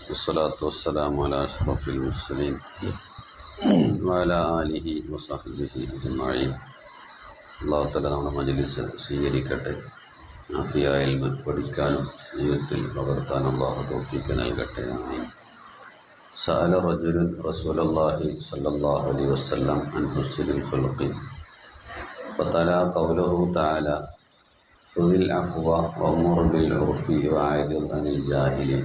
വസ്സലാത്തു വസ്സലാമു അലാ അഷ്റഫിൽ മുർസലീൻ വഅലാ ആലിഹി വസഹ്ബിഹി അജ്മഈൻ. അല്ലാഹു തആല നമ്മുടെ മജ്ലിസ് സ്വീകരിക്കട്ടെ. ആഫിയായ ഇൽമ് പഠിക്കാനും ജീവിതത്തിൽ പകർത്താനും അല്ലാഹു തൗഫീഖ് നൽകട്ടെ. ആമീൻ. സഅല റജുലുൻ റസൂലല്ലാഹി സ്വല്ലല്ലാഹു അലൈഹി വസല്ലം അൻ ഹുസ്നിൽ ഖുൽഖി ഫതലാ ഖൗലുഹു തആല ഖുദിൽ അഫ്വ വഅ്മുർ ബിൽ ഉർഫി വഅരിദ് അനിൽ ജാഹിലീൻ.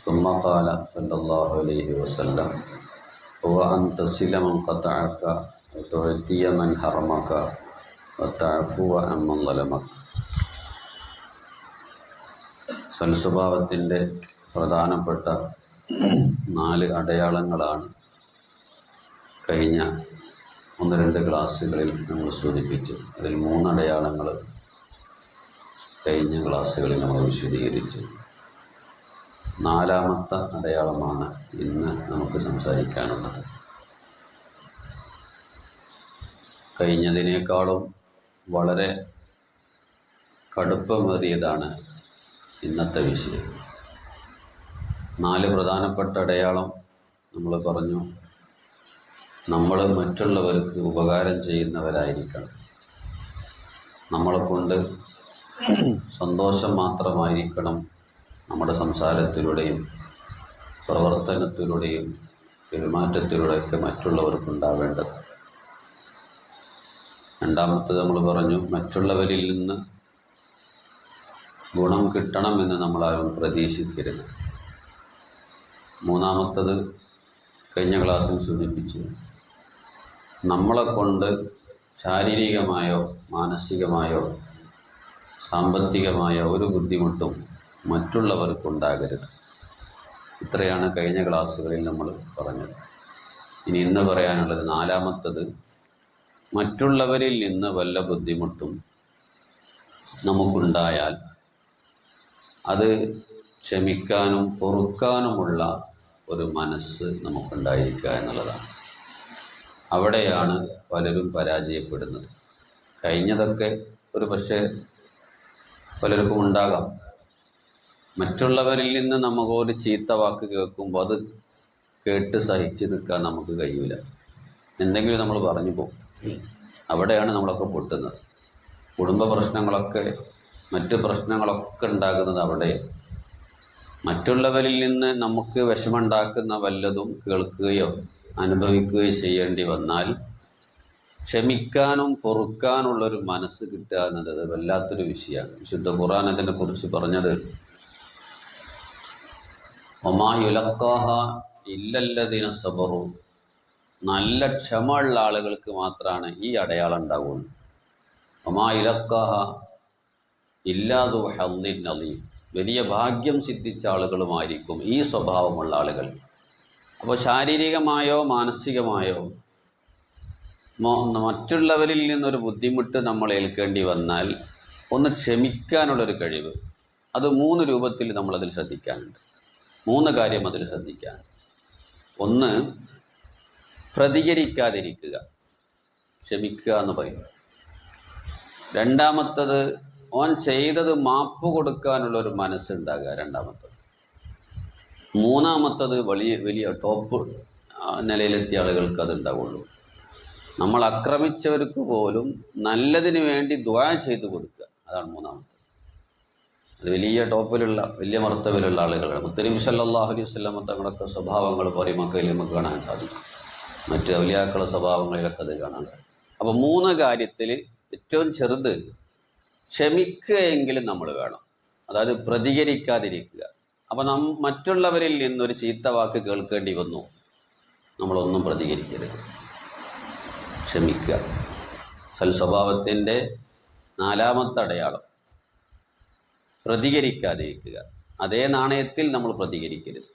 ثم قال صلى الله عليه وسلم هو أن تصل من قطعك وتعطي من حرمك وتعفو عمن ظلمك. സൽസ്വഭാവത്തിൻ്റെ പ്രധാനപ്പെട്ട 4 അടയാളങ്ങളാണ് കഴിഞ്ഞ 1-2 ക്ലാസ്സുകളിൽ നമ്മൾ സൂചിപ്പിച്ചു. അതിൽ 3 അടയാളങ്ങൾ കഴിഞ്ഞ ക്ലാസ്സുകളിൽ നമ്മൾ വിശദീകരിച്ചു. 4ാമത്തെ അടയാളമാണ് ഇന്ന് നമുക്ക് സംസാരിക്കാനുള്ളത്. കഴിഞ്ഞതിനേക്കാളും വളരെ കടുപ്പമേറിയതാണ് ഇന്നത്തെ വിഷയം. 4 പ്രധാനപ്പെട്ട അടയാളം നമ്മൾ പറഞ്ഞു. നമ്മൾ മറ്റുള്ളവർക്ക് ഉപകാരം ചെയ്യുന്നവരായിരിക്കണം. നമ്മളെ കൊണ്ട് സന്തോഷം മാത്രമായിരിക്കണം നമ്മുടെ സംസാരത്തിലൂടെയും പ്രവർത്തനത്തിലൂടെയും പെരുമാറ്റത്തിലൂടെയൊക്കെ മറ്റുള്ളവർക്കുണ്ടാവേണ്ടത്. 2ാമത്തത് നമ്മൾ പറഞ്ഞു, മറ്റുള്ളവരിൽ നിന്ന് ഗുണം കിട്ടണമെന്ന് നമ്മളാരും പ്രതീക്ഷിക്കരുത്. 3ാമത്തത് കഴിഞ്ഞ ക്ലാസ്സിൽ സൂചിപ്പിച്ചു, നമ്മളെ കൊണ്ട് ശാരീരികമായോ മാനസികമായോ സാമ്പത്തികമായോ ഒരു ബുദ്ധിമുട്ടും മറ്റുള്ളവർക്കുണ്ടാകരുത്. ഇത്രയാണ് കഴിഞ്ഞ ക്ലാസ്സുകളിൽ നമ്മൾ പറഞ്ഞത്. ഇനി ഇന്ന് പറയാനുള്ളത് 4ാമത്തത്, മറ്റുള്ളവരിൽ നിന്ന് വല്ല ബുദ്ധിമുട്ടും നമുക്കുണ്ടായാൽ അത് ക്ഷമിക്കാനും പൊറുക്കാനുമുള്ള ഒരു മനസ്സ് നമുക്കുണ്ടായിരിക്കുക എന്നുള്ളതാണ്. അവിടെയാണ് പലരും പരാജയപ്പെടുന്നത്. കഴിഞ്ഞതൊക്കെ ഒരു പക്ഷേ പലർക്കും ഉണ്ടാകാം. മറ്റുള്ളവരിൽ നിന്ന് നമുക്കൊരു ചീത്ത വാക്ക് കേൾക്കുമ്പോൾ അത് കേട്ട് സഹിച്ച് നിൽക്കാൻ നമുക്ക് കഴിയില്ല. എന്തെങ്കിലും നമ്മൾ പറഞ്ഞു പോകും. അവിടെയാണ് നമ്മളൊക്കെ പൊട്ടുന്നത്. കുടുംബ പ്രശ്നങ്ങളൊക്കെ മറ്റ് പ്രശ്നങ്ങളൊക്കെ ഉണ്ടാകുന്നത് അവിടെ. മറ്റുള്ളവരിൽ നിന്ന് നമുക്ക് വിഷമമുണ്ടാക്കുന്ന വല്ലതും കേൾക്കുകയോ അനുഭവിക്കുകയോ ചെയ്യേണ്ടി വന്നാൽ ക്ഷമിക്കാനും പൊറുക്കാനുള്ളൊരു മനസ്സ് കിട്ടുക എന്നത് അത് വല്ലാത്തൊരു വിഷയമാണ്. വിശുദ്ധ ഖുർആൻ അതിനെ കുറിച്ച് പറഞ്ഞത്, വമാ യുലഖാഹ ഇല്ലല്ലദീന സബറു, നല്ല ക്ഷമയുള്ള ആളുകൾക്ക് മാത്രമാണ് ഈ അടയാളം ഉണ്ടാവുള്ളൂ. വമാ യുലഖാഹ ഇല്ലാ ദു ഹദ്ദിൻ അളീം, വലിയ ഭാഗ്യം സിദ്ധിച്ച ആളുകളുമായിരിക്കും ഈ സ്വഭാവമുള്ള ആളുകൾ. അപ്പോൾ ശാരീരികമായോ മാനസികമായോ മറ്റുള്ളവരിൽ നിന്നൊരു ബുദ്ധിമുട്ട് നമ്മൾ ഏൽക്കേണ്ടി വന്നാൽ ഒന്ന് ക്ഷമിക്കാനുള്ളൊരു കഴിവ്, അത് 3 രൂപത്തിൽ നമ്മളതിൽ ശ്രദ്ധിക്കാനുണ്ട്. 3 കാര്യം അതിൽ ശ്രദ്ധിക്കാൻ. 1, പ്രതികരിക്കാതിരിക്കുക, ക്ഷമിക്കുക എന്ന് പറയും. 2ാമത്തത്, ഓൻ ചെയ്തത് മാപ്പ് കൊടുക്കാനുള്ളൊരു മനസ്സുണ്ടാകുക 2ാമത്തത്. 3ാമത്തത് വലിയ ടോപ്പ് നിലയിലെത്തിയ ആളുകൾക്ക് അതുണ്ടാവുള്ളൂ. നമ്മൾ ആക്രമിച്ചവർക്ക് പോലും നല്ലതിന് വേണ്ടി ദുആ ചെയ്തു കൊടുക്കുക, അതാണ് 3ാമത്തത്. അത് വലിയ ടോപ്പിലുള്ള വലിയ മർത്തബിലുള്ള ആളുകളാണ്. മുത്തനബി സല്ലല്ലാഹു അലൈഹി വസല്ലം തങ്ങളൊക്കെ സ്വഭാവങ്ങൾ പറയുമൊക്കെ നമുക്ക് കാണാൻ സാധിക്കും. മറ്റ് ഔലിയാക്കളുടെ സ്വഭാവങ്ങളിലൊക്കെ അത് കാണാൻ സാധിക്കും. അപ്പോൾ 3 കാര്യത്തിൽ ഏറ്റവും ചെറുത് ക്ഷമിക്കുകയെങ്കിലും നമ്മൾ വേണം. അതായത് പ്രതികരിക്കാതിരിക്കുക. അപ്പോൾ മറ്റുള്ളവരിൽ നിന്നൊരു ചീത്ത വാക്ക് കേൾക്കേണ്ടി വന്നു, നമ്മളൊന്നും പ്രതികരിക്കരുത്, ക്ഷമിക്കുക. സൽസ്വഭാവത്തിൻ്റെ 4ാമത്തെ അടയാളം പ്രതികരിക്കാതിരിക്കുക. അതേ നാണയത്തിൽ നമ്മൾ പ്രതികരിക്കരുത്.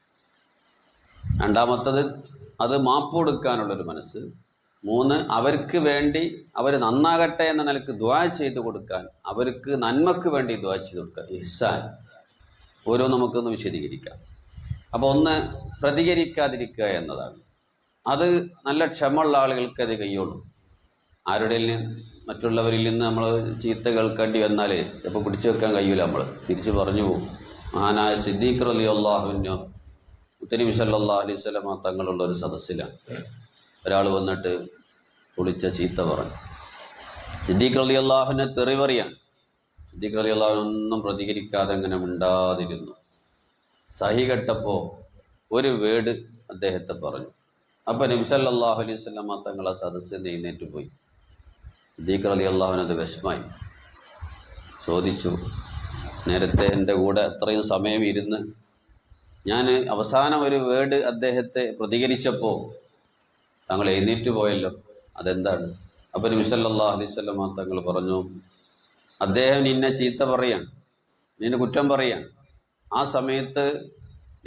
2ാമത്തത്, അത് മാപ്പ് കൊടുക്കാനുള്ളൊരു മനസ്സ്. 3, അവർക്ക് വേണ്ടി അവർ നന്നാകട്ടെ എന്ന നിലക്ക് ദുആ ചെയ്ത് കൊടുക്കാൻ, അവർക്ക് നന്മക്ക് വേണ്ടി ദുആ ചെയ്ത് കൊടുക്കുക, ഇഹ്സാൻ. ഓരോ നമുക്കൊന്ന് വിശദീകരിക്കാം. അപ്പോൾ 1, പ്രതികരിക്കാതിരിക്കുക എന്നതാണ്. അത് നല്ല ക്ഷമയുള്ള ആളുകൾക്ക് അത് കഴിയുള്ളൂ. ആരുടെ മറ്റുള്ളവരിൽ നിന്ന് നമ്മൾ ചീത്ത കേൾക്കേണ്ടി വന്നാൽ ചിലപ്പോൾ പിടിച്ചു വെക്കാൻ കഴിയില്ല. നമ്മൾ തിരിച്ച് പറഞ്ഞു പോകും. മഹാനായ സിദ്ദീഖ് റളിയല്ലാഹു അൻഹു നബി സല്ലല്ലാഹു അലൈഹി വസല്ലമ തങ്ങളുള്ള ഒരു സദസ്സിലാണ്. ഒരാൾ വന്നിട്ട് പൊളിച്ച ചീത്ത പറഞ്ഞു. സിദ്ദീഖ് റളിയല്ലാഹുവിനെ തെറി പറയാണ്. സിദ്ദീഖ് റളിയല്ലാഹു ഒന്നും പ്രതികരിക്കാതെ അങ്ങനെ മിണ്ടാതിരുന്നു. സഹി കെട്ടപ്പോൾ ഒരു വേട് അദ്ദേഹത്തെ പറഞ്ഞു. അപ്പോൾ നബി സല്ലല്ലാഹു അലൈഹി വസല്ലമ തങ്ങൾ ആ സദസ്സിൽ നിന്ന് എഴുന്നേറ്റ് പോയി. സിദ്ദീഖ് റളിയല്ലാഹുവിനത് വിഷമായി. ചോദിച്ചു, നേരത്തെ എൻ്റെ കൂടെ അത്രയും സമയം ഇരുന്ന് ഞാൻ അവസാനം ഒരു വേർഡ് അദ്ദേഹത്തെ പ്രതികരിച്ചപ്പോൾ താങ്കൾ എഴുന്നേറ്റ് പോയല്ലോ, അതെന്താണ്? അപ്പോൾ നബി സല്ലല്ലാഹു അലൈഹി വസല്ലമ തങ്ങൾ പറഞ്ഞു, അദ്ദേഹം നിന്നെ ചീത്ത പറയാൻ, നിന്നെ കുറ്റം പറയാൻ, ആ സമയത്ത്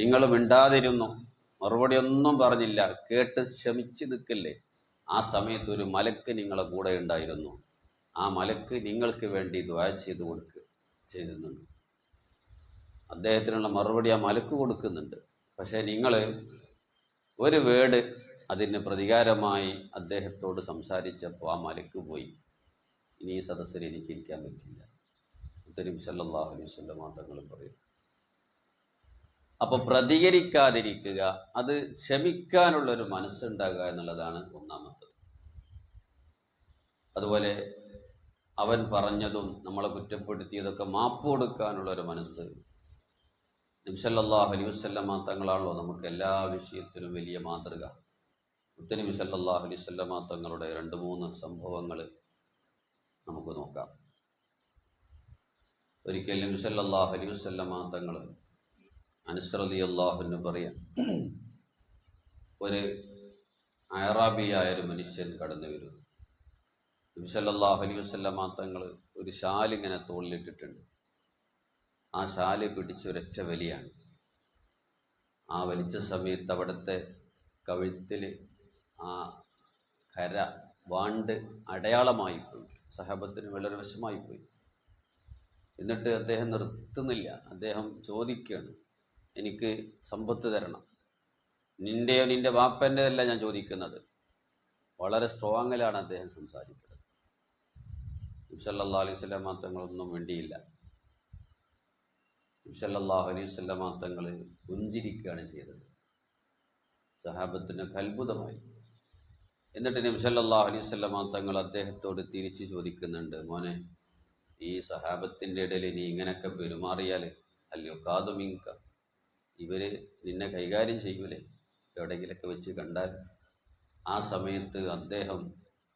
നിങ്ങൾ മിണ്ടാതിരുന്നു, മറുപടി ഒന്നും പറഞ്ഞില്ല, കേട്ട് ക്ഷമിച്ച് നിൽക്കില്ലേ? ആ സമയത്ത് ഒരു മലക്ക് നിങ്ങളെ കൂടെ ഉണ്ടായിരുന്നു. ആ മലക്ക് നിങ്ങൾക്ക് വേണ്ടി ദുആ ചെയ്തിരുന്നുണ്ട്. അദ്ദേഹത്തിനുള്ള മറുപടി ആ മലക്ക് കൊടുക്കുന്നുണ്ട്. പക്ഷേ നിങ്ങൾ ഒരു വേർഡ് അതിന് പ്രതികാരമായി അദ്ദേഹത്തോട് സംസാരിച്ചപ്പോൾ ആ മലക്ക് പോയി. ഇനി ഈ സദസ്സിൽ എനിക്ക് ഇരിക്കാൻ പറ്റില്ല. നബി സല്ലല്ലാഹു അലൈഹി വസല്ലം തങ്ങൾ പറയും. അപ്പോൾ പ്രതികരിക്കാതിരിക്കുക, അത് ക്ഷമിക്കാനുള്ളൊരു മനസ്സുണ്ടാകുക എന്നുള്ളതാണ് ഒന്നാമത്തത്. അതുപോലെ അവൻ പറഞ്ഞതും നമ്മളെ കുറ്റപ്പെടുത്തിയതൊക്കെ മാപ്പ് കൊടുക്കാനുള്ളൊരു മനസ്സ്. നബി സല്ലല്ലാഹു അലൈഹി വസല്ലം തങ്ങളാണല്ലോ നമുക്ക് എല്ലാ വിഷയത്തിലും വലിയ മാതൃക. നബി സല്ലല്ലാഹു അലൈഹി വസല്ലം തങ്ങളുടെ 2-3 സംഭവങ്ങൾ നമുക്ക് നോക്കാം. ഒരിക്കൽ നബി സല്ലല്ലാഹു അലൈഹി വസല്ലം തങ്ങൾ അനസ് റളിയല്ലാഹു അൻഹു പറയാൻ, ഒരു അയറാബിയായ ഒരു മനുഷ്യൻ കടന്നു വരും. നബി സല്ലല്ലാഹു അലൈഹി വസല്ലം തങ്ങൾ ഒരു ഷാലിങ്ങനെ തോളിലിട്ടിട്ടുണ്ട്. ആ ഷാല് പിടിച്ച് ഒരൊറ്റ വലിയാണ്. ആ വലിച്ച സമയത്ത് അവിടുത്തെ കഴുത്തിൽ ആ കര വാണ്ട് അടയാളമായിപ്പോയി. സഹാബത്തിന് വളരെ വിഷമായിപ്പോയി. എന്നിട്ട് അദ്ദേഹം നിർത്തുന്നില്ല. അദ്ദേഹം ചോദിക്കുകയാണ്, എനിക്ക് സമ്പത്ത് തരണം. നിൻ്റെയോ നിൻ്റെ വാപ്പൻ്റെതല്ല ഞാൻ ചോദിക്കുന്നത്. വളരെ സ്ട്രോങ്ങിലാണ് അദ്ദേഹം സംസാരിക്കുന്നത്. നബി സല്ലല്ലാഹു അലൈഹി വസല്ലം തങ്ങളൊന്നും വേണ്ടിയില്ല. നബി സല്ലല്ലാഹു അലൈഹി വസല്ലം തങ്ങൾ പുഞ്ചിരിക്കുകയാണ് ചെയ്തത്. സഹാബത്തിന് അത്ഭുതമായി. എന്നിട്ട് നബി സല്ലല്ലാഹു അലൈഹി വസല്ലം തങ്ങൾ അദ്ദേഹത്തോട് തിരിച്ച് ചോദിക്കുന്നുണ്ട്, മോനെ, ഈ സഹാബത്തിൻ്റെ ഇടയിൽ നീ ഇങ്ങനെയൊക്കെ പെരുമാറിയാൽ അല്ലയോ കാതുമിങ്ക, ഇവർ നിന്നെ കൈകാര്യം ചെയ്യൂലേ എവിടെയെങ്കിലൊക്കെ വെച്ച് കണ്ടാൽ? ആ സമയത്ത് അദ്ദേഹം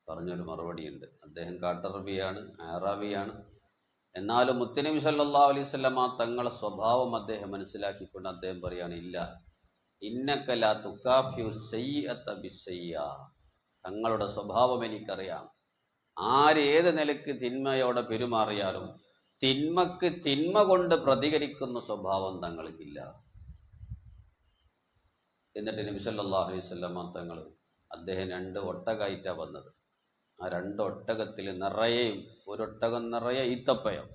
പറഞ്ഞൊരു മറുപടിയുണ്ട്. അദ്ദേഹം കാട്ടറബിയാണ്, അറാബിയാണ്. എന്നാലും മുത്തുനബി സല്ലല്ലാഹു അലൈഹി വസല്ലം തങ്ങളെ സ്വഭാവം അദ്ദേഹം മനസ്സിലാക്കിക്കൊണ്ട് അദ്ദേഹം പറയുകയാണ്, ഇല്ല, ഇന്നക ലാ തുകാഫിഉ സയ്യിഅത ബിസ്സയ്യിഅ. തങ്ങളുടെ സ്വഭാവം എനിക്കറിയാം. ആര് ഏത് നിലയ്ക്ക് തിന്മയോടെ പെരുമാറിയാലും തിന്മക്ക് തിന്മ കൊണ്ട് പ്രതികരിക്കുന്ന സ്വഭാവം തങ്ങൾക്കില്ല. എന്നിട്ട് നബി സല്ലല്ലാഹു അലൈഹി വസല്ലം തങ്ങൾ അദ്ദേഹം 2 ഒട്ടകമായിട്ടാണ് വന്നത്. ആ 2 ഒട്ടകത്തിൽ നിറയെയും, ഒരൊട്ടകം നിറയെ ഈത്തപ്പഴം,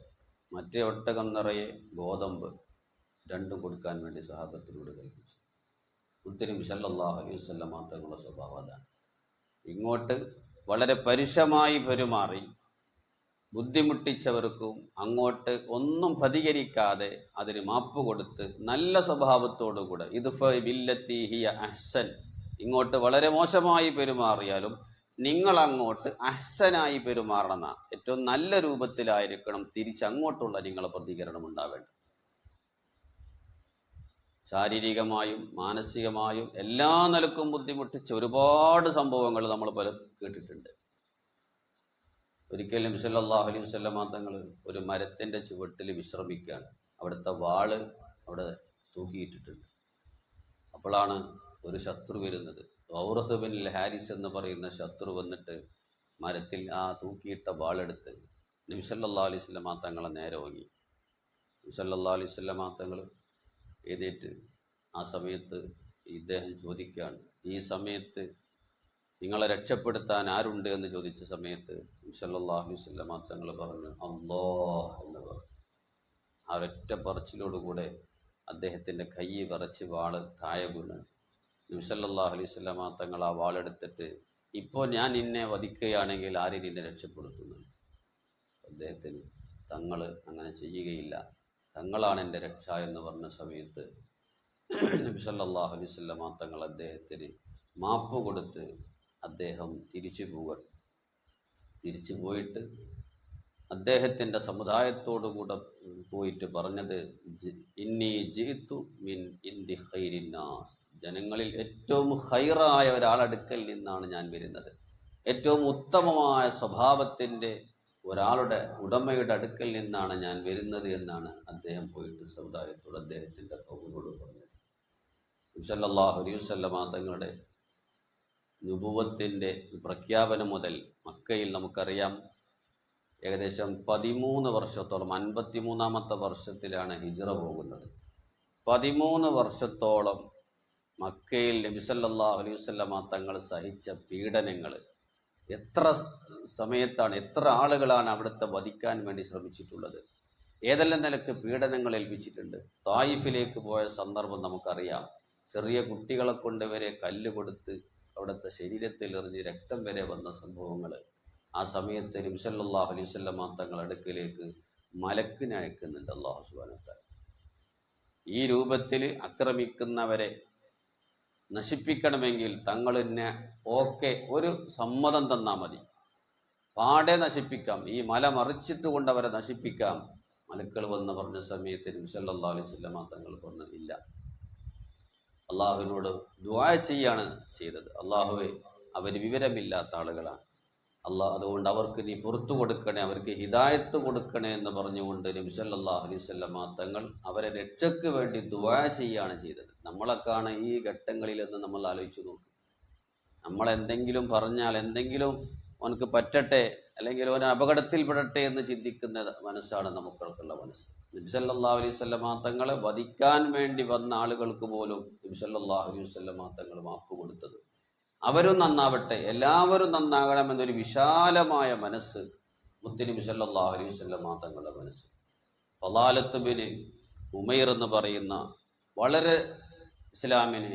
മറ്റേ ഒട്ടകം നിറയെ ഗോതമ്പ്, രണ്ടും കൊടുക്കാൻ വേണ്ടി സഹാബത്തിനോട് കൽപ്പിച്ചു. നബി സല്ലല്ലാഹു അലൈഹി വസല്ലം തങ്ങളുടെ സ്വഭാവം അതാണ്. ഇങ്ങോട്ട് വളരെ പരുഷമായി പെരുമാറി ബുദ്ധിമുട്ടിച്ചവർക്കും അങ്ങോട്ട് ഒന്നും പ്രതികരിക്കാതെ അതിന് മാപ്പ് കൊടുത്ത് നല്ല സ്വഭാവത്തോടുകൂടെ ഇദ്ഫഅ ബില്ലത്തി ഹിയ അഹ്സൻ, ഇങ്ങോട്ട് വളരെ മോശമായി പെരുമാറിയാലും നിങ്ങൾ അങ്ങോട്ട് അഹ്സനായി പെരുമാറണം. ഏറ്റവും നല്ല രൂപത്തിലായിരിക്കണം തിരിച്ചങ്ങോട്ടുള്ള നിങ്ങളെ പ്രതികരണം ഉണ്ടാവേണ്ടത്. ശാരീരികമായും മാനസികമായും എല്ലാ നിലക്കും ബുദ്ധിമുട്ടിച്ച ഒരുപാട് സംഭവങ്ങൾ നമ്മൾ പല കേട്ടിട്ടുണ്ട്. ഒരിക്കൽ നബി സല്ലല്ലാഹു അലൈഹി വസല്ലം തങ്ങൾ ഒരു മരത്തിൻ്റെ ചുവട്ടിൽ വിശ്രമിക്കുകയാണ്. അവിടുത്തെ വാള് അവിടെ തൂക്കിയിട്ടിട്ടുണ്ട്. അപ്പോഴാണ് ഒരു ശത്രു വരുന്നത്. ഔറസ് ബിൻ ഹാരിസ് എന്ന് പറയുന്ന ശത്രു വന്നിട്ട് മരത്തിൽ ആ തൂക്കിയിട്ട വാളെടുത്ത് നബി സല്ലല്ലാഹു അലൈഹി വസല്ലം തങ്ങളെ നേരെ വാങ്ങി. നബി സല്ലല്ലാഹു അലൈഹി വസല്ലം തങ്ങൾ എഴുന്നേറ്റ് ആ സമയത്ത് ഇദ്ദേഹം ചോദിക്കുകയാണ്, ഈ സമയത്ത് നിങ്ങളെ രക്ഷപ്പെടുത്താൻ ആരുണ്ട് എന്ന് ചോദിച്ച സമയത്ത് നബി സല്ലല്ലാഹു അലൈഹി വസല്ലം തങ്ങൾ പറഞ്ഞു, അല്ലാഹ് എന്ന് പറഞ്ഞു. ആ ഒരൊറ്റ പറച്ചിലോടുകൂടെ അദ്ദേഹത്തിൻ്റെ കൈ വിറച്ച് വാള് താഴെ വീണ്. നബി സല്ലല്ലാഹു അലൈഹി വസല്ലം തങ്ങൾ ആ വാളെടുത്തിട്ട്, ഇപ്പോൾ ഞാൻ നിന്നെ വധിക്കുകയാണെങ്കിൽ ആര് നിന്നെ രക്ഷപ്പെടുത്തുന്നു? അദ്ദേഹത്തിന് തങ്ങൾ അങ്ങനെ ചെയ്യുകയില്ല, തങ്ങളാണ് എൻ്റെ രക്ഷ എന്ന് പറഞ്ഞ സമയത്ത് നബി സല്ലല്ലാഹു അലൈഹി വസല്ലമ തങ്ങൾ അദ്ദേഹത്തിന് മാപ്പ് കൊടുത്ത് അദ്ദേഹം തിരിച്ചു പോയിട്ട് അദ്ദേഹത്തിൻ്റെ സമുദായത്തോടു കൂടെ പോയിട്ട് പറഞ്ഞത്, ഇന്നി ജിഇതു മിൻ ഇന്ദി ഖൈരിന്നാസ്, ജനങ്ങളിൽ ഏറ്റവും ഖൈറായ ഒരാളടുക്കൽ നിന്നാണ് ഞാൻ വരുന്നത്, ഏറ്റവും ഉത്തമമായ സ്വഭാവത്തിൻ്റെ ഒരാളുടെ ഉടമയുടെ അടുക്കൽ നിന്നാണ് ഞാൻ വരുന്നത് എന്നാണ് അദ്ദേഹം പോയിട്ട് സമുദായത്തോട് അദ്ദേഹത്തിൻ്റെ കൗമോട് പറഞ്ഞത്. സല്ലല്ലാഹു അലൈഹി വസല്ലമ തങ്ങളുടെ നുബുവത്തിൻ്റെ പ്രഖ്യാപനം മുതൽ മക്കയിൽ നമുക്കറിയാം ഏകദേശം 13 വർഷത്തോളം, 53-ാമത്തെ വർഷത്തിലാണ് ഹിജ്റ പോകുന്നത്. 13 വർഷത്തോളം മക്കയിൽ നബി സല്ലല്ലാഹു അലൈഹി വസല്ലമ തങ്ങൾ സഹിച്ച പീഡനങ്ങൾ, എത്ര സമയത്താണ്, എത്ര ആളുകളാണ് അവിടുത്തെ വധിക്കാൻ വേണ്ടി ശ്രമിച്ചിട്ടുള്ളത്, ഏതെല്ലാം നിലക്ക് പീഡനങ്ങൾ ഏൽപ്പിച്ചിട്ടുണ്ട്. തായിഫിലേക്ക് പോയ സന്ദർഭം നമുക്കറിയാം. ചെറിയ കുട്ടികളെ കൊണ്ട് വരെ കല്ല് കൊടുത്ത് അവിടുത്തെ ശരീരത്തിൽ എറിഞ്ഞ് രക്തം വരെ വന്ന സംഭവങ്ങൾ. ആ സമയത്ത് നബി സല്ലല്ലാഹു അലൈഹി വസല്ലമ തങ്ങൾ അടുക്കിലേക്ക് മലക്കിനെ അയക്കുന്നുണ്ട് അല്ലാഹു സുബ്ഹാനഹു വ തആല. ഈ രൂപത്തിൽ ആക്രമിക്കുന്നവരെ നശിപ്പിക്കണമെങ്കിൽ തങ്ങളിന് ഒരു സമ്മതം തന്നാൽ മതി, പാടെ നശിപ്പിക്കാം, ഈ മല മറിച്ചിട്ട് കൊണ്ട് അവരെ നശിപ്പിക്കാം. മലക്കൾ വന്ന് പറഞ്ഞ സമയത്ത് നബി സല്ലല്ലാഹു അലൈഹി വസല്ലമ തങ്ങൾ പറഞ്ഞു, ഇല്ല, അള്ളാഹുവിനോട് ദുആ ചെയ്യാണ് ചെയ്തത്. അള്ളാഹുവെ, അവർ വിവരമില്ലാത്ത ആളുകളാണ്, അതുകൊണ്ട് അവർക്ക് നീ പുറത്തു കൊടുക്കണേ, അവർക്ക് ഹിദായത്ത് കൊടുക്കണേ എന്ന് പറഞ്ഞുകൊണ്ട് നബി സല്ലല്ലാഹു അലൈഹി വസല്ലമ തങ്ങൾ അവരെ രക്ഷയ്ക്ക് വേണ്ടി ദുആ ചെയ്യാണ് ചെയ്തത്. നമ്മളൊക്കെയാണ് ഈ ഘട്ടങ്ങളിലെന്ന് നമ്മൾ ആലോചിച്ച് നോക്കും. നമ്മളെന്തെങ്കിലും പറഞ്ഞാൽ, എന്തെങ്കിലും അവനക്ക് പറ്റട്ടെ, അല്ലെങ്കിൽ അവൻ അപകടത്തിൽപ്പെടട്ടെ എന്ന് ചിന്തിക്കുന്ന മനസ്സാണ് നമുക്കുള്ള മനസ്സ്. നബി സല്ലല്ലാഹു അലൈഹി വസല്ലമ തങ്ങളെ വധിക്കാൻ വേണ്ടി വന്ന ആളുകൾക്ക് പോലും നബി സല്ലല്ലാഹു അലൈഹി വസല്ലമ തങ്ങൾ മാപ്പ് കൊടുത്തത്. അവരും നന്നാവട്ടെ, എല്ലാവരും നന്നാകണമെന്നൊരു വിശാലമായ മനസ്സ് മുത്തുനബി സല്ലല്ലാഹു അലൈഹി വസല്ലമ തങ്ങളുടെ മനസ്സ്. ഫളാലത്ത് ബിൻ ഉമൈർ എന്ന് പറയുന്ന വളരെ ഇസ്ലാമിനെ,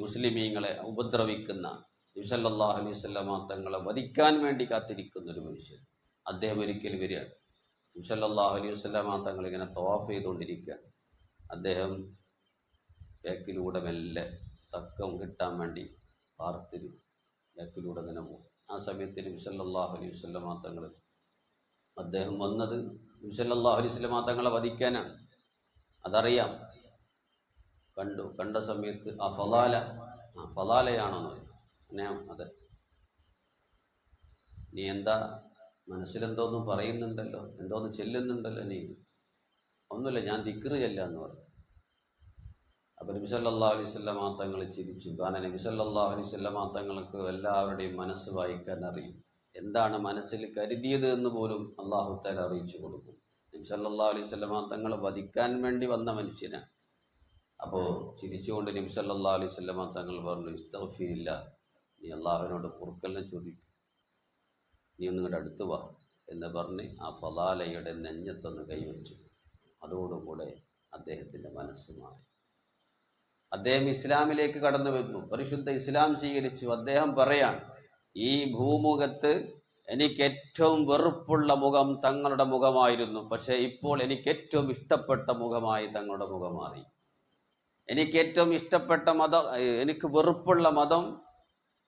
മുസ്ലിമീങ്ങളെ ഉപദ്രവിക്കുന്ന, നബി സല്ലല്ലാഹു അലൈഹി വസല്ലമ തങ്ങളെ വധിക്കാൻ വേണ്ടി കാത്തിരിക്കുന്ന ഒരു മനുഷ്യൻ, അദ്ദേഹം ഒരിക്കൽ വരികയാണ്. നബി സല്ലല്ലാഹു അലൈഹി വസല്ലമ തങ്ങൾ ഇങ്ങനെ തവാഫ് ചെയ്തുകൊണ്ടിരിക്കുകയാണ്. അദ്ദേഹം ബാക്കിലൂടെ മെല്ലെ തക്കം കിട്ടാൻ വേണ്ടി പാർത്തിന് ബാക്കിലൂടെ അങ്ങനെ പോകും. ആ സമയത്ത് നബി സല്ലല്ലാഹു അലൈഹി വസല്ലമ തങ്ങൾ, അദ്ദേഹം വന്നത് നബി സല്ലല്ലാഹു അലൈഹി വസല്ലമ തങ്ങളെ വധിക്കാനാണ്, അതറിയാം. കണ്ട സമയത്ത് ആ ഫലാലയാണോ? അതെ, നീ എന്താ മനസ്സിലെന്തോന്നും പറയുന്നുണ്ടല്ലോ, എന്തോന്ന് ചെല്ലുന്നുണ്ടല്ലോ, നീ ഒന്നുമില്ല, ഞാൻ ദിക്റ് ചെല്ലാന്ന് പറഞ്ഞു. അപ്പോൾ നബി സല്ലല്ലാഹു അലൈഹി വസല്ലമ തങ്ങൾ ചിരിച്ചു. കാരണം നബി സല്ലല്ലാഹു അലൈഹി വസല്ലമ തങ്ങൾക്ക് എല്ലാവരുടെയും മനസ്സ് വായിക്കാൻ അറിയും. എന്താണ് മനസ്സിൽ കരുതിയത് എന്ന് പോലും അല്ലാഹു തആല അറിയിച്ചു കൊടുക്കും. നബി സല്ലല്ലാഹു അലൈഹി വസല്ലമ തങ്ങളെ വധിക്കാൻ വേണ്ടി വന്ന മനുഷ്യനാണ്. അപ്പോൾ ചിരിച്ചുകൊണ്ട് നബി സല്ലല്ലാഹു അലൈഹി വസല്ലമ തങ്ങൾ പറഞ്ഞു, ഇസ്തഗ്ഫിരില്ല, നീ അള്ളാഹുവിനോട് പൊറുക്കലിനെ ചോദിക്കും, നീ ഒന്നിങ്ങോട്ട് അടുത്ത് വാ എന്ന് പറഞ്ഞ് ആ ഫലാലയുടെ നെഞ്ഞത്തൊന്ന് കൈവച്ചു. അതോടുകൂടെ അദ്ദേഹത്തിൻ്റെ മനസ്സ് മാറി. അദ്ദേഹം ഇസ്ലാമിലേക്ക് കടന്നു വരുന്നു, പരിശുദ്ധ ഇസ്ലാം സ്വീകരിച്ചു. അദ്ദേഹം പറയാൻ, ഈ ഭൂമുഖത്ത് എനിക്ക് ഏറ്റവും വെറുപ്പുള്ള മുഖം തങ്ങളുടെ മുഖമായിരുന്നു, പക്ഷേ ഇപ്പോൾ എനിക്ക് ഏറ്റവും ഇഷ്ടപ്പെട്ട മുഖമായി തങ്ങളുടെ മുഖം മാറി. എനിക്ക് ഏറ്റവും ഇഷ്ടപ്പെട്ട മതം, എനിക്ക് വെറുപ്പുള്ള മതം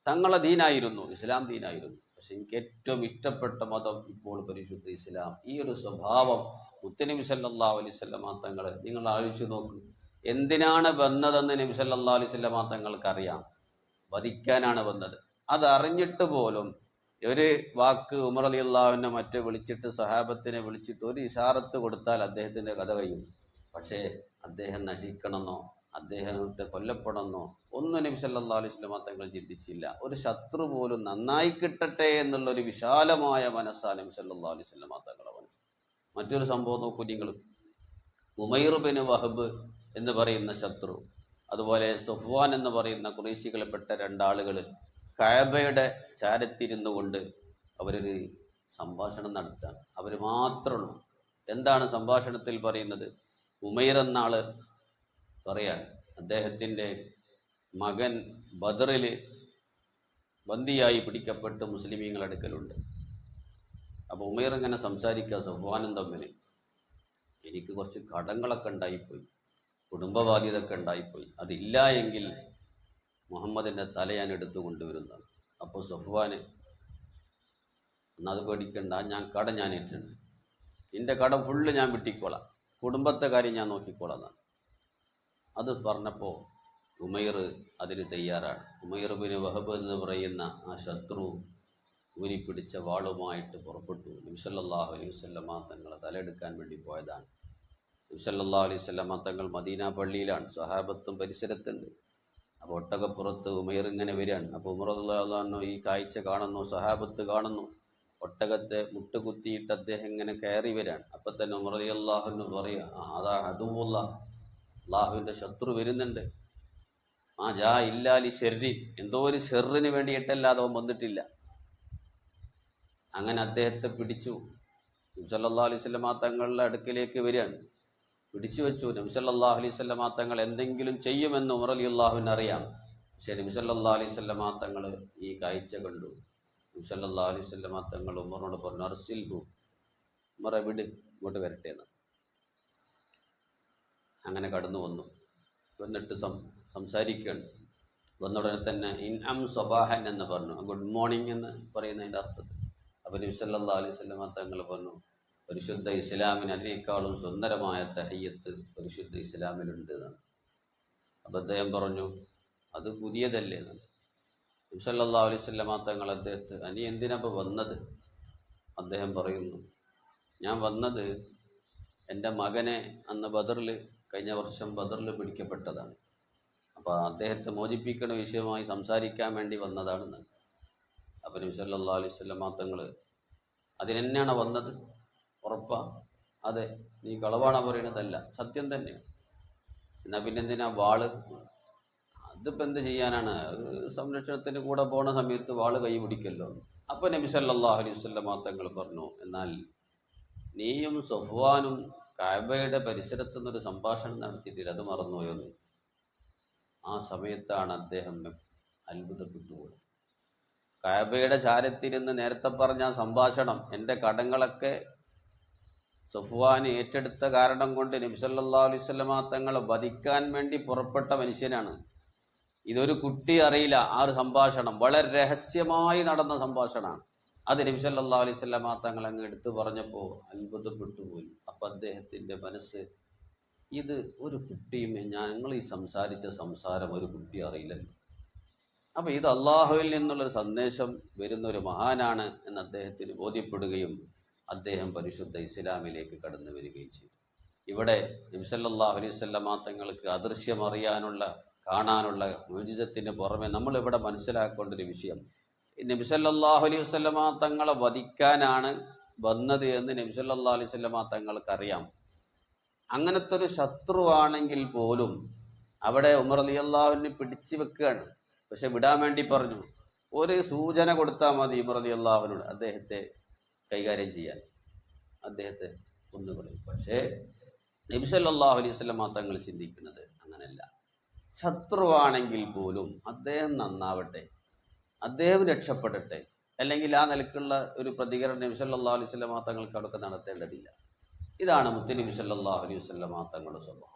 തങ്ങളെ ദീനായിരുന്നു, ഇസ്ലാം ദീനായിരുന്നു, പക്ഷെ എനിക്ക് ഏറ്റവും ഇഷ്ടപ്പെട്ട മതം ഇപ്പോൾ പരിശുദ്ധ ഇസ്ലാം. ഈ ഒരു സ്വഭാവം മുത്തുനബി സല്ലല്ലാഹു അലൈഹി വസല്ലമ തങ്ങൾ, നിങ്ങൾ ആലോചിച്ച് നോക്ക്, എന്തിനാണ് വന്നതെന്ന് നബി സല്ലല്ലാഹു അലൈഹി വസല്ലമ തങ്ങൾക്ക് അറിയാം, വധിക്കാനാണ് വന്നത്. അതറിഞ്ഞിട്ട് പോലും ഒരു വാക്ക് ഉമർ റളിയല്ലാഹു അൻഹു മറ്റേ വിളിച്ചിട്ട്, സഹാബത്തിനെ വിളിച്ചിട്ട് ഒരു ഇശാറത്ത് കൊടുത്താൽ അദ്ദേഹത്തിൻ്റെ കഥ കഴിയും. പക്ഷേ അദ്ദേഹം നശിക്കണമെന്നോ അദ്ദേഹത്തെ കൊല്ലപ്പെടണമെന്നോ ഒന്നും നബി സല്ലല്ലാഹു അലൈഹി വസല്ലമ തങ്ങൾ ചിന്തിച്ചില്ല. ഒരു ശത്രു പോലും നന്നായി കിട്ടട്ടെ എന്നുള്ളൊരു വിശാലമായ മനസ്സാണ് നബി സല്ലല്ലാഹു അലൈഹി വസല്ലമ തങ്ങളുടെ മനസ്സ്. മറ്റൊരു സംഭവം നോക്കൂ നിങ്ങൾ, ഉമൈർ ബിൻ വഹബ് എന്ന് പറയുന്ന ശത്രു, അതുപോലെ സഫ്വാൻ എന്ന് പറയുന്ന ഖുറൈശികളിൽപ്പെട്ട രണ്ടാളുകൾ കഅബയുടെ ചാരത്തിരുന്നു കൊണ്ട് അവരൊരു സംഭാഷണം നടത്താൻ, അവർ മാത്രമുള്ളൂ. എന്താണ് സംഭാഷണത്തിൽ പറയുന്നത്? ഉമൈർ എന്ന ആള് പറയാൻ, അദ്ദേഹത്തിൻ്റെ മകൻ ബദറിൽ ബന്ദിയായി പിടിക്കപ്പെട്ട് മുസ്ലിമീങ്ങളുടെ അടുക്കലുണ്ട്. അപ്പോൾ ഉമൈർ ഇങ്ങനെ സംസാരിക്കുക സഫ്വാനും തമ്മിൽ, എനിക്ക് കുറച്ച് കടങ്ങളൊക്കെ ഉണ്ടായിപ്പോയി, കുടുംബ ബാധ്യതയൊക്കെ ഉണ്ടായിപ്പോയി. അതില്ല എങ്കിൽ മുഹമ്മദിൻ്റെ തല ഞാൻ എടുത്തു കൊണ്ടുവരുന്നതാണ്. അപ്പോൾ സഫ്വാന് എന്നത് പേടിക്കണ്ട, ഞാൻ ഇട്ടുണ്ട്, എൻ്റെ കടം ഫുള്ള് ഞാൻ വിട്ടിക്കോളാം, കുടുംബത്തെ കാര്യം ഞാൻ നോക്കിക്കോളാം എന്നാണ്. അത് പറഞ്ഞപ്പോൾ ഉമൈർ അതിന് തയ്യാറാണ്. ഉമൈർ ബിൻ വഹബ് എന്ന് പറയുന്ന ആ ശത്രു ഊരിപ്പിടിച്ച വാളുമായിട്ട് പുറപ്പെട്ടു. നബി സല്ലല്ലാഹു അലൈഹി വസല്ലമ തങ്ങളെ തലയെടുക്കാൻ വേണ്ടി പോയതാണ്. നബി സല്ലല്ലാഹു അലൈഹി വസല്ലമ തങ്ങൾ മദീന പള്ളിയിലാണ്, സ്വഹാബത്തും പരിസരത്തുണ്ട്. അപ്പോൾ ഒട്ടകപ്പുറത്ത് ഉമൈർ ഇങ്ങനെ വരികയാണ്. അപ്പോൾ ഉമർ റളിയല്ലാഹു അൻഹു ഈ കാഴ്ച കാണുന്നു, സ്വഹാബത്ത് കാണുന്നു. ഒട്ടകത്തെ മുട്ടുകുത്തിയിട്ട് അദ്ദേഹം ഇങ്ങനെ കയറി വരികയാണ്. അപ്പം തന്നെ ഉമർ റളിയല്ലാഹു അൻഹു പറയുക, അതാ അദുവുല്ലാഹ്, അള്ളാഹുവിൻ്റെ ശത്രു വരുന്നുണ്ട്. ആ ജാ ഇല്ലാലി ഷെർരി, എന്തോ ഒരു ഷെറിന് വേണ്ടിയിട്ടല്ലാതെ അവൻ വന്നിട്ടില്ല. അങ്ങനെ അദ്ദേഹത്തെ പിടിച്ചു. നബി സല്ലല്ലാഹു അലൈഹി വസല്ലമ തങ്ങളുടെ അടുക്കിലേക്ക് വരികയാണ്. പിടിച്ചു വെച്ചു. നബി സല്ലല്ലാഹു അലൈഹി വസല്ലമ തങ്ങൾ എന്തെങ്കിലും ചെയ്യുമെന്ന് ഉമർ റളിയല്ലാഹുവിന് അറിയാം. പക്ഷേ നബി സല്ലല്ലാഹു അലൈഹി വസല്ലമ തങ്ങൾ ഈ കാഴ്ച കണ്ടു. നബി സല്ലല്ലാഹു അലൈഹി വസല്ലമ തങ്ങൾ ഉമറിനോട് പറഞ്ഞു, അർസിൽഹു, ഉമറെ വിട്, ഇങ്ങോട്ട് വരട്ടെ എന്ന്. അങ്ങനെ കടന്നു വന്നു. വന്നിട്ട് സംസാരിക്കുകയാണ്. വന്നുടനെ തന്നെ ഇൻഅം സ്വബാഹൻ എന്ന് പറഞ്ഞു, ഗുഡ് മോർണിംഗ് എന്ന് പറയുന്നതിൻ്റെ അർത്ഥത്തിൽ. അപ്പോൾ നബി സല്ലല്ലാഹു അലൈഹി വസല്ലമ തങ്ങൾ പറഞ്ഞു, പരിശുദ്ധ ഇസ്ലാമിന് അതിനേക്കാളും സുന്ദരമായ തഹയ്യത്ത് പരിശുദ്ധ ഇസ്ലാമിലുണ്ട് എന്നാണ്. അപ്പോൾ അദ്ദേഹം പറഞ്ഞു, അത് പുതിയതല്ലേ എന്നാണ്. നബി സല്ലല്ലാഹു അലൈഹി വസല്ലമ തങ്ങൾ അദ്ദേഹത്തെ, നീ എന്തിനപ്പോൾ വന്നത്? അദ്ദേഹം പറയുന്നു, ഞാൻ വന്നത് എൻ്റെ മകനെ അന്ന് കഴിഞ്ഞ വർഷം ബദറിൽ പിടിക്കപ്പെട്ടതാണ്. അപ്പോൾ അദ്ദേഹത്തെ മോചിപ്പിക്കുന്ന വിഷയമായി സംസാരിക്കാൻ വേണ്ടി വന്നതാണെന്ന്. അപ്പോൾ നബി സല്ലല്ലാഹു അലൈഹി വസല്ലമ തങ്ങൾ, അതിനെന്നെയാണ് വന്നത്? ഉറപ്പാ? അതെ, നീ കളവാണ് പറയണതല്ല, സത്യം തന്നെയാണ്. എന്നാൽ പിന്നെ എന്തിനാ വാള്? അതിപ്പോൾ എന്ത് ചെയ്യാനാണ്, സംരക്ഷണത്തിന് കൂടെ പോണ സമയത്ത് വാള് കൈ പിടിക്കല്ലോ. അപ്പോൾ നബി സല്ലല്ലാഹു അലൈഹി വസല്ലമ തങ്ങൾ പറഞ്ഞു, എന്നാൽ നീയും സഫ്വാനും കഅബയുടെ പരിസരത്തു നിന്നൊരു സംഭാഷണം നടത്തിയിട്ടില്ല, അത് മറന്നുപോയെന്ന്. ആ സമയത്താണ് അദ്ദേഹം അത്ഭുതപ്പെട്ടുപോയത്. കഅബയുടെ ചാരത്തിരുന്ന് നേരത്തെ പറഞ്ഞ സംഭാഷണം, എൻ്റെ കടങ്ങളൊക്കെ സഫ്വാൻ ഏറ്റെടുത്ത കാരണം കൊണ്ട് നബി സല്ലല്ലാഹു അലൈഹി വസല്ലമ തങ്ങളെ വധിക്കാൻ വേണ്ടി പുറപ്പെട്ട മനുഷ്യനാണ്. ഇതൊരു കുട്ടി അറിയില്ല. ആ ഒരു സംഭാഷണം വളരെ രഹസ്യമായി നടന്ന സംഭാഷണമാണ്. അത് നബി സല്ലല്ലാഹു അലൈഹി വസല്ലമ തങ്ങൾ അങ്ങ് എടുത്തു പറഞ്ഞപ്പോൾ അത്ഭുതപ്പെട്ടു പോയി. അപ്പം അദ്ദേഹത്തിൻ്റെ മനസ്സ്, ഇത് ഒരു കുട്ടിയും ഞങ്ങൾ ഈ സംസാരിച്ച സംസാരം ഒരു കുട്ടി അറിയില്ലല്ലോ. അപ്പോൾ ഇത് അള്ളാഹുവിൽ നിന്നുള്ളൊരു സന്ദേശം വരുന്നൊരു മഹാനാണ് എന്ന് അദ്ദേഹത്തിന് ബോധ്യപ്പെടുകയും അദ്ദേഹം പരിശുദ്ധ ഇസ്ലാമിലേക്ക് കടന്നു വരികയും ചെയ്തു. ഇവിടെ നബി സല്ലല്ലാഹു അലൈഹി വസല്ലമ തങ്ങൾക്ക് അദൃശ്യം അറിയാനുള്ള, കാണാനുള്ള മുഅ്ജിസത്തിന് പുറമെ നമ്മളിവിടെ മനസ്സിലാക്കേണ്ട ഒരു വിഷയം, നബി സല്ലല്ലാഹു അലൈഹി വസല്ലമ തങ്ങളെ വധിക്കാനാണ് വന്നത് എന്ന് നബി സല്ലല്ലാഹു അലൈഹി വസല്ലമ തങ്ങൾക്കറിയാം. അങ്ങനത്തെ ഒരു ശത്രുവാണെങ്കിൽ പോലും അവിടെ ഉമർ റളിയല്ലാഹു അൻഹു പിടിച്ചു വെക്കുകയാണ്. പക്ഷെ വിടാൻ വേണ്ടി പറഞ്ഞു. ഒരു സൂചന കൊടുത്താൽ മതി ഉമർ റളിയല്ലാഹു അൻഹു അദ്ദേഹത്തെ കൈകാര്യം ചെയ്യാൻ, അദ്ദേഹത്തെ കൊന്നുകളയും. പക്ഷേ നബി സല്ലല്ലാഹു അലൈഹി വസല്ലമ തങ്ങൾ ചിന്തിക്കുന്നത് അങ്ങനെയല്ല. ശത്രുവാണെങ്കിൽ പോലും അദ്ദേഹം നന്നാവട്ടെ, അദ്ദേഹം രക്ഷപ്പെടട്ടെ, അല്ലെങ്കിൽ ആ നിലക്കുള്ള ഒരു പ്രതികരണം നബി സല്ലല്ലാഹു അലൈഹി വസല്ലമ തങ്ങൾക്ക് അവിടെ നടത്തേണ്ടതില്ല. ഇതാണ് മുത്തുനബി സല്ലല്ലാഹു അലൈഹി വസല്ലമ തങ്ങളുടെ സ്വഭാവം.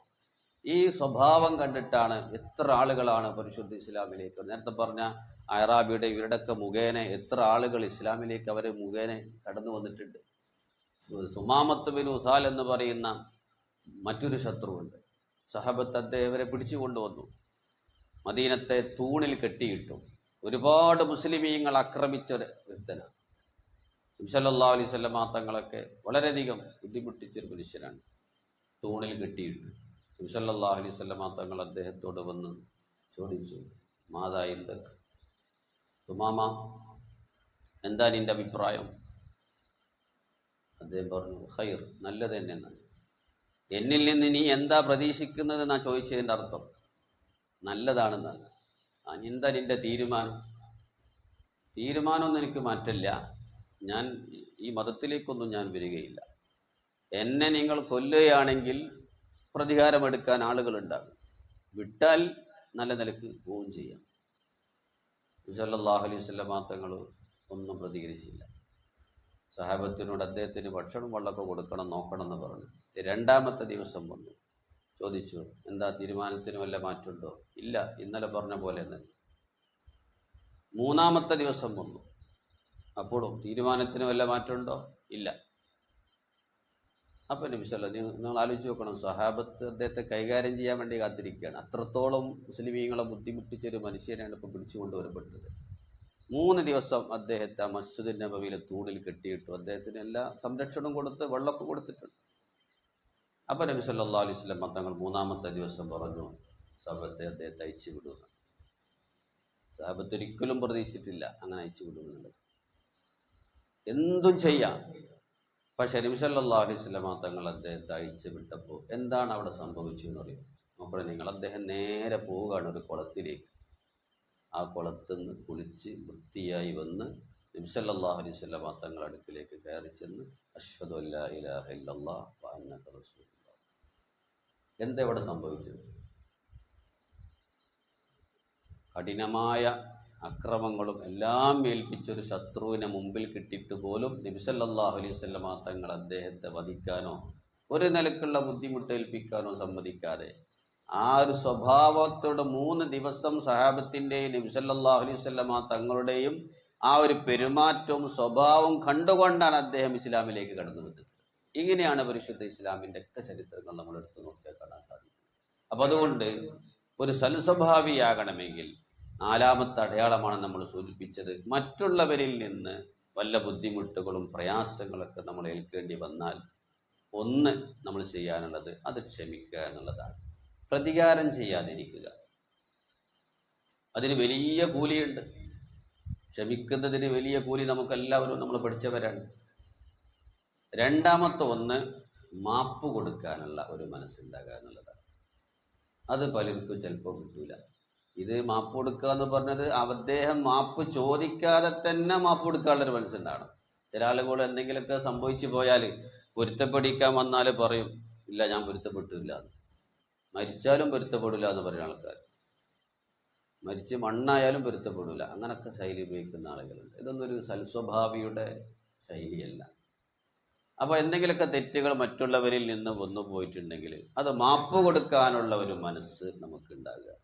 ഈ സ്വഭാവം കണ്ടിട്ടാണ് എത്ര ആളുകളാണ് പരിശുദ്ധ ഇസ്ലാമിലേക്ക്, നേരത്തെ പറഞ്ഞ അയറാബിയുടെ ഇവരുടെയൊക്കെ മുഖേന എത്ര ആളുകൾ ഇസ്ലാമിലേക്ക് അവർ മുഖേന കടന്നു വന്നിട്ടുണ്ട്. സുമാമത്ത് ബിൻ ഉസാൽ എന്ന് പറയുന്ന മറ്റൊരു ശത്രുവുണ്ട്. സഹബത്ത് അദ്ദേഹവരെ പിടിച്ചു കൊണ്ടുവന്നു, മദീനത്തെ തൂണിൽ കെട്ടിയിട്ടു. ഒരുപാട് മുസ്ലിമീങ്ങൾ ആക്രമിച്ച ഒരുത്തനാണ്. നബി സല്ലല്ലാഹു അലൈഹി വസല്ലമ തങ്ങളൊക്കെ വളരെയധികം ബുദ്ധിമുട്ടിച്ചൊരു മനുഷ്യനാണ്. തൂണിൽ കെട്ടിയിട്ടു. നബി സല്ലല്ലാഹു അലൈഹി വസല്ലമ തങ്ങൾ അദ്ദേഹത്തോട് വന്ന് ചോദിച്ചു, മാതാ എന്തൊക്കെ, സുമാമ എന്താ നിൻ്റെ അഭിപ്രായം? അദ്ദേഹം പറഞ്ഞു, ഖൈർ, നല്ലത് തന്നെ എന്നാണ്. എന്നിൽ നിന്ന് നീ എന്താ പ്രതീക്ഷിക്കുന്നത് എന്നാ ചോദിച്ചതിൻ്റെ അർത്ഥം. നല്ലതാണെന്നാണ്. എന്താ നിൻ്റെ തീരുമാനം? തീരുമാനമൊന്നും എനിക്ക് മാറ്റില്ല, ഞാൻ ഈ മതത്തിലേക്കൊന്നും ഞാൻ വരികയില്ല. എന്നെ നിങ്ങൾ കൊല്ലുകയാണെങ്കിൽ പ്രതികാരമെടുക്കാൻ ആളുകളുണ്ടാകും, വിട്ടാൽ നല്ല നിലക്ക് പോവുകയും ചെയ്യാം. സല്ലല്ലാഹു അലൈഹി വസല്ലമ തങ്ങൾ ഒന്നും പ്രതികരിച്ചില്ല. സഹാബത്തിനോട് അദ്ദേഹത്തിന് ഭക്ഷണം വെള്ളമൊക്കെ കൊടുക്കണം, നോക്കണം എന്ന് പറഞ്ഞു. രണ്ടാമത്തെ ദിവസം വന്നു. ചോദിച്ചു, എന്താ തീരുമാനത്തിന് വല്ല മാറ്റമുണ്ടോ? ഇല്ല, ഇന്നലെ പറഞ്ഞ പോലെ തന്നെ. മൂന്നാമത്തെ ദിവസം വന്നു, അപ്പോഴും തീരുമാനത്തിന് വല്ല മാറ്റമുണ്ടോ? ഇല്ല. അപ്പം നബി നിങ്ങൾ ആലോചിച്ച് നോക്കണം, സ്വഹാബത്ത് അദ്ദേഹത്തെ കൈകാര്യം ചെയ്യാൻ വേണ്ടി കാത്തിരിക്കുകയാണ്. അത്രത്തോളം മുസ്ലിമീങ്ങളെ ബുദ്ധിമുട്ടിച്ചൊരു മനുഷ്യനാണ് ഇപ്പോൾ പിടിച്ചു കൊണ്ടുവരപ്പെട്ടത്. 3 ദിവസം അദ്ദേഹത്തെ മസ്ജിദ് നബവിയിലെ തൂണിൽ കെട്ടിയിട്ടു. അദ്ദേഹത്തിന് എല്ലാ സംരക്ഷണവും കൊടുത്ത് വെള്ളമൊക്കെ കൊടുത്തിട്ടുണ്ട്. അപ്പം നബി സല്ലല്ലാഹു അലൈഹി വസല്ലം തങ്ങൾ 3-ാമത്തെ ദിവസം പറഞ്ഞു, സഹാബത്തെ അദ്ദേഹത്തെ അയച്ചു വിടുക. സഹാബത്ത് ഒരിക്കലും പ്രതീക്ഷിച്ചിട്ടില്ല അങ്ങനെ അയച്ചു വിടുമെന്നുള്ളത്. എന്തും ചെയ്യാം. പക്ഷെ നബി സല്ലല്ലാഹു അലൈഹി വസല്ലം തങ്ങൾ അദ്ദേഹത്തെ അയച്ചു വിട്ടപ്പോൾ എന്താണ് അവിടെ സംഭവിച്ചതെന്ന് അറിയും. അപ്പോൾ അദ്ദേഹം നേരെ പോവുകയാണ് ഒരു കുളത്തിലേക്ക്. ആ കുളത്തിൽ നിന്ന് കുളിച്ച് വൃത്തിയായി വന്ന് നബി സല്ലല്ലാഹു അലൈഹി വസല്ലം തങ്ങളുടെ അടുക്കിലേക്ക് കയറി ചെന്ന് അശ്ഹദു അല്ലാ ഇലാഹ ഇല്ലല്ലാഹ് വ അന്നക റസൂലുള്ളാഹ്. എന്താ ഇവിടെ സംഭവിച്ചത്? കഠിനമായ അക്രമങ്ങളും എല്ലാം ഏൽപ്പിച്ചൊരു ശത്രുവിനെ മുമ്പിൽ കിട്ടിയിട്ട് പോലും നബി സല്ലല്ലാഹു അലൈഹി വസല്ലം തങ്ങൾ അദ്ദേഹത്തെ വധിക്കാനോ ഒരു നിലക്കുള്ള ബുദ്ധിമുട്ട് ഏൽപ്പിക്കാനോ സമ്മതിക്കാതെ ആ ഒരു സ്വഭാവത്തോട് 3 ദിവസം സഹാബത്തിൻ്റെയും നബി സല്ലല്ലാഹു അലൈഹി വസല്ലം തങ്ങളുടെയും ആ ഒരു പെരുമാറ്റവും സ്വഭാവവും കണ്ടുകൊണ്ടാണ് അദ്ദേഹം ഇസ്ലാമിലേക്ക് കടന്നു വന്നത്. ഇങ്ങനെയാണ് പരിശുദ്ധ ഇസ്ലാമിൻ്റെ ഒക്കെ ചരിത്രങ്ങൾ നമ്മൾ എടുത്തു നോക്കിയാൽ കാണാൻ സാധിക്കും. അപ്പം അതുകൊണ്ട് ഒരു സൽസ്വഭാവിയാകണമെങ്കിൽ 4-ാമത്തെ അടയാളമാണ് നമ്മൾ സൂചിപ്പിച്ചത്. മറ്റുള്ളവരിൽ നിന്ന് വല്ല ബുദ്ധിമുട്ടുകളും പ്രയാസങ്ങളൊക്കെ നമ്മൾ ഏൽക്കേണ്ടി വന്നാൽ ഒന്ന് നമ്മൾ ചെയ്യാനുള്ളത് അത് ക്ഷമിക്കുക എന്നുള്ളതാണ്. പ്രതികാരം ചെയ്യാതിരിക്കുക. അതിന് വലിയ കൂലിയുണ്ട്. ക്ഷമിക്കുന്നതിന് വലിയ കൂലി നമുക്കെല്ലാവരും നമ്മൾ പഠിച്ചവരാണ്. 2-ാമത്തെ ഒന്ന് മാപ്പ് കൊടുക്കാനുള്ള ഒരു മനസ്സുണ്ടാകുക എന്നുള്ളതാണ്. അത് പലർക്കും ചിലപ്പോൾ കിട്ടൂല. ഇത് മാപ്പ് കൊടുക്കുക എന്ന് പറഞ്ഞത് അദ്ദേഹം മാപ്പ് ചോദിക്കാതെ തന്നെ മാപ്പ് കൊടുക്കാനുള്ളൊരു മനസ്സുണ്ടാകണം. ചില ആളുകൾ എന്തെങ്കിലുമൊക്കെ സംഭവിച്ചു പോയാൽ പൊരുത്തപ്പെടിക്കാൻ വന്നാൽ പറയും, ഇല്ല ഞാൻ പൊരുത്തപ്പെട്ടില്ല, മരിച്ചാലും പൊരുത്തപ്പെടില്ല എന്ന് പറയുന്ന ആൾക്കാർ. മരിച്ച് മണ്ണായാലും പൊരുത്തപ്പെടില്ല, അങ്ങനൊക്കെ ശൈലി ഉപയോഗിക്കുന്ന ആളുകളുണ്ട്. ഇതൊന്നും ഒരു സൽസ്വഭാവിയുടെ ശൈലിയല്ല. അപ്പോൾ എന്തെങ്കിലുമൊക്കെ തെറ്റുകൾ മറ്റുള്ളവരിൽ നിന്ന് വന്നു പോയിട്ടുണ്ടെങ്കിൽ അത് മാപ്പ് കൊടുക്കാനുള്ള ഒരു മനസ്സ് നമുക്കുണ്ടാകുക.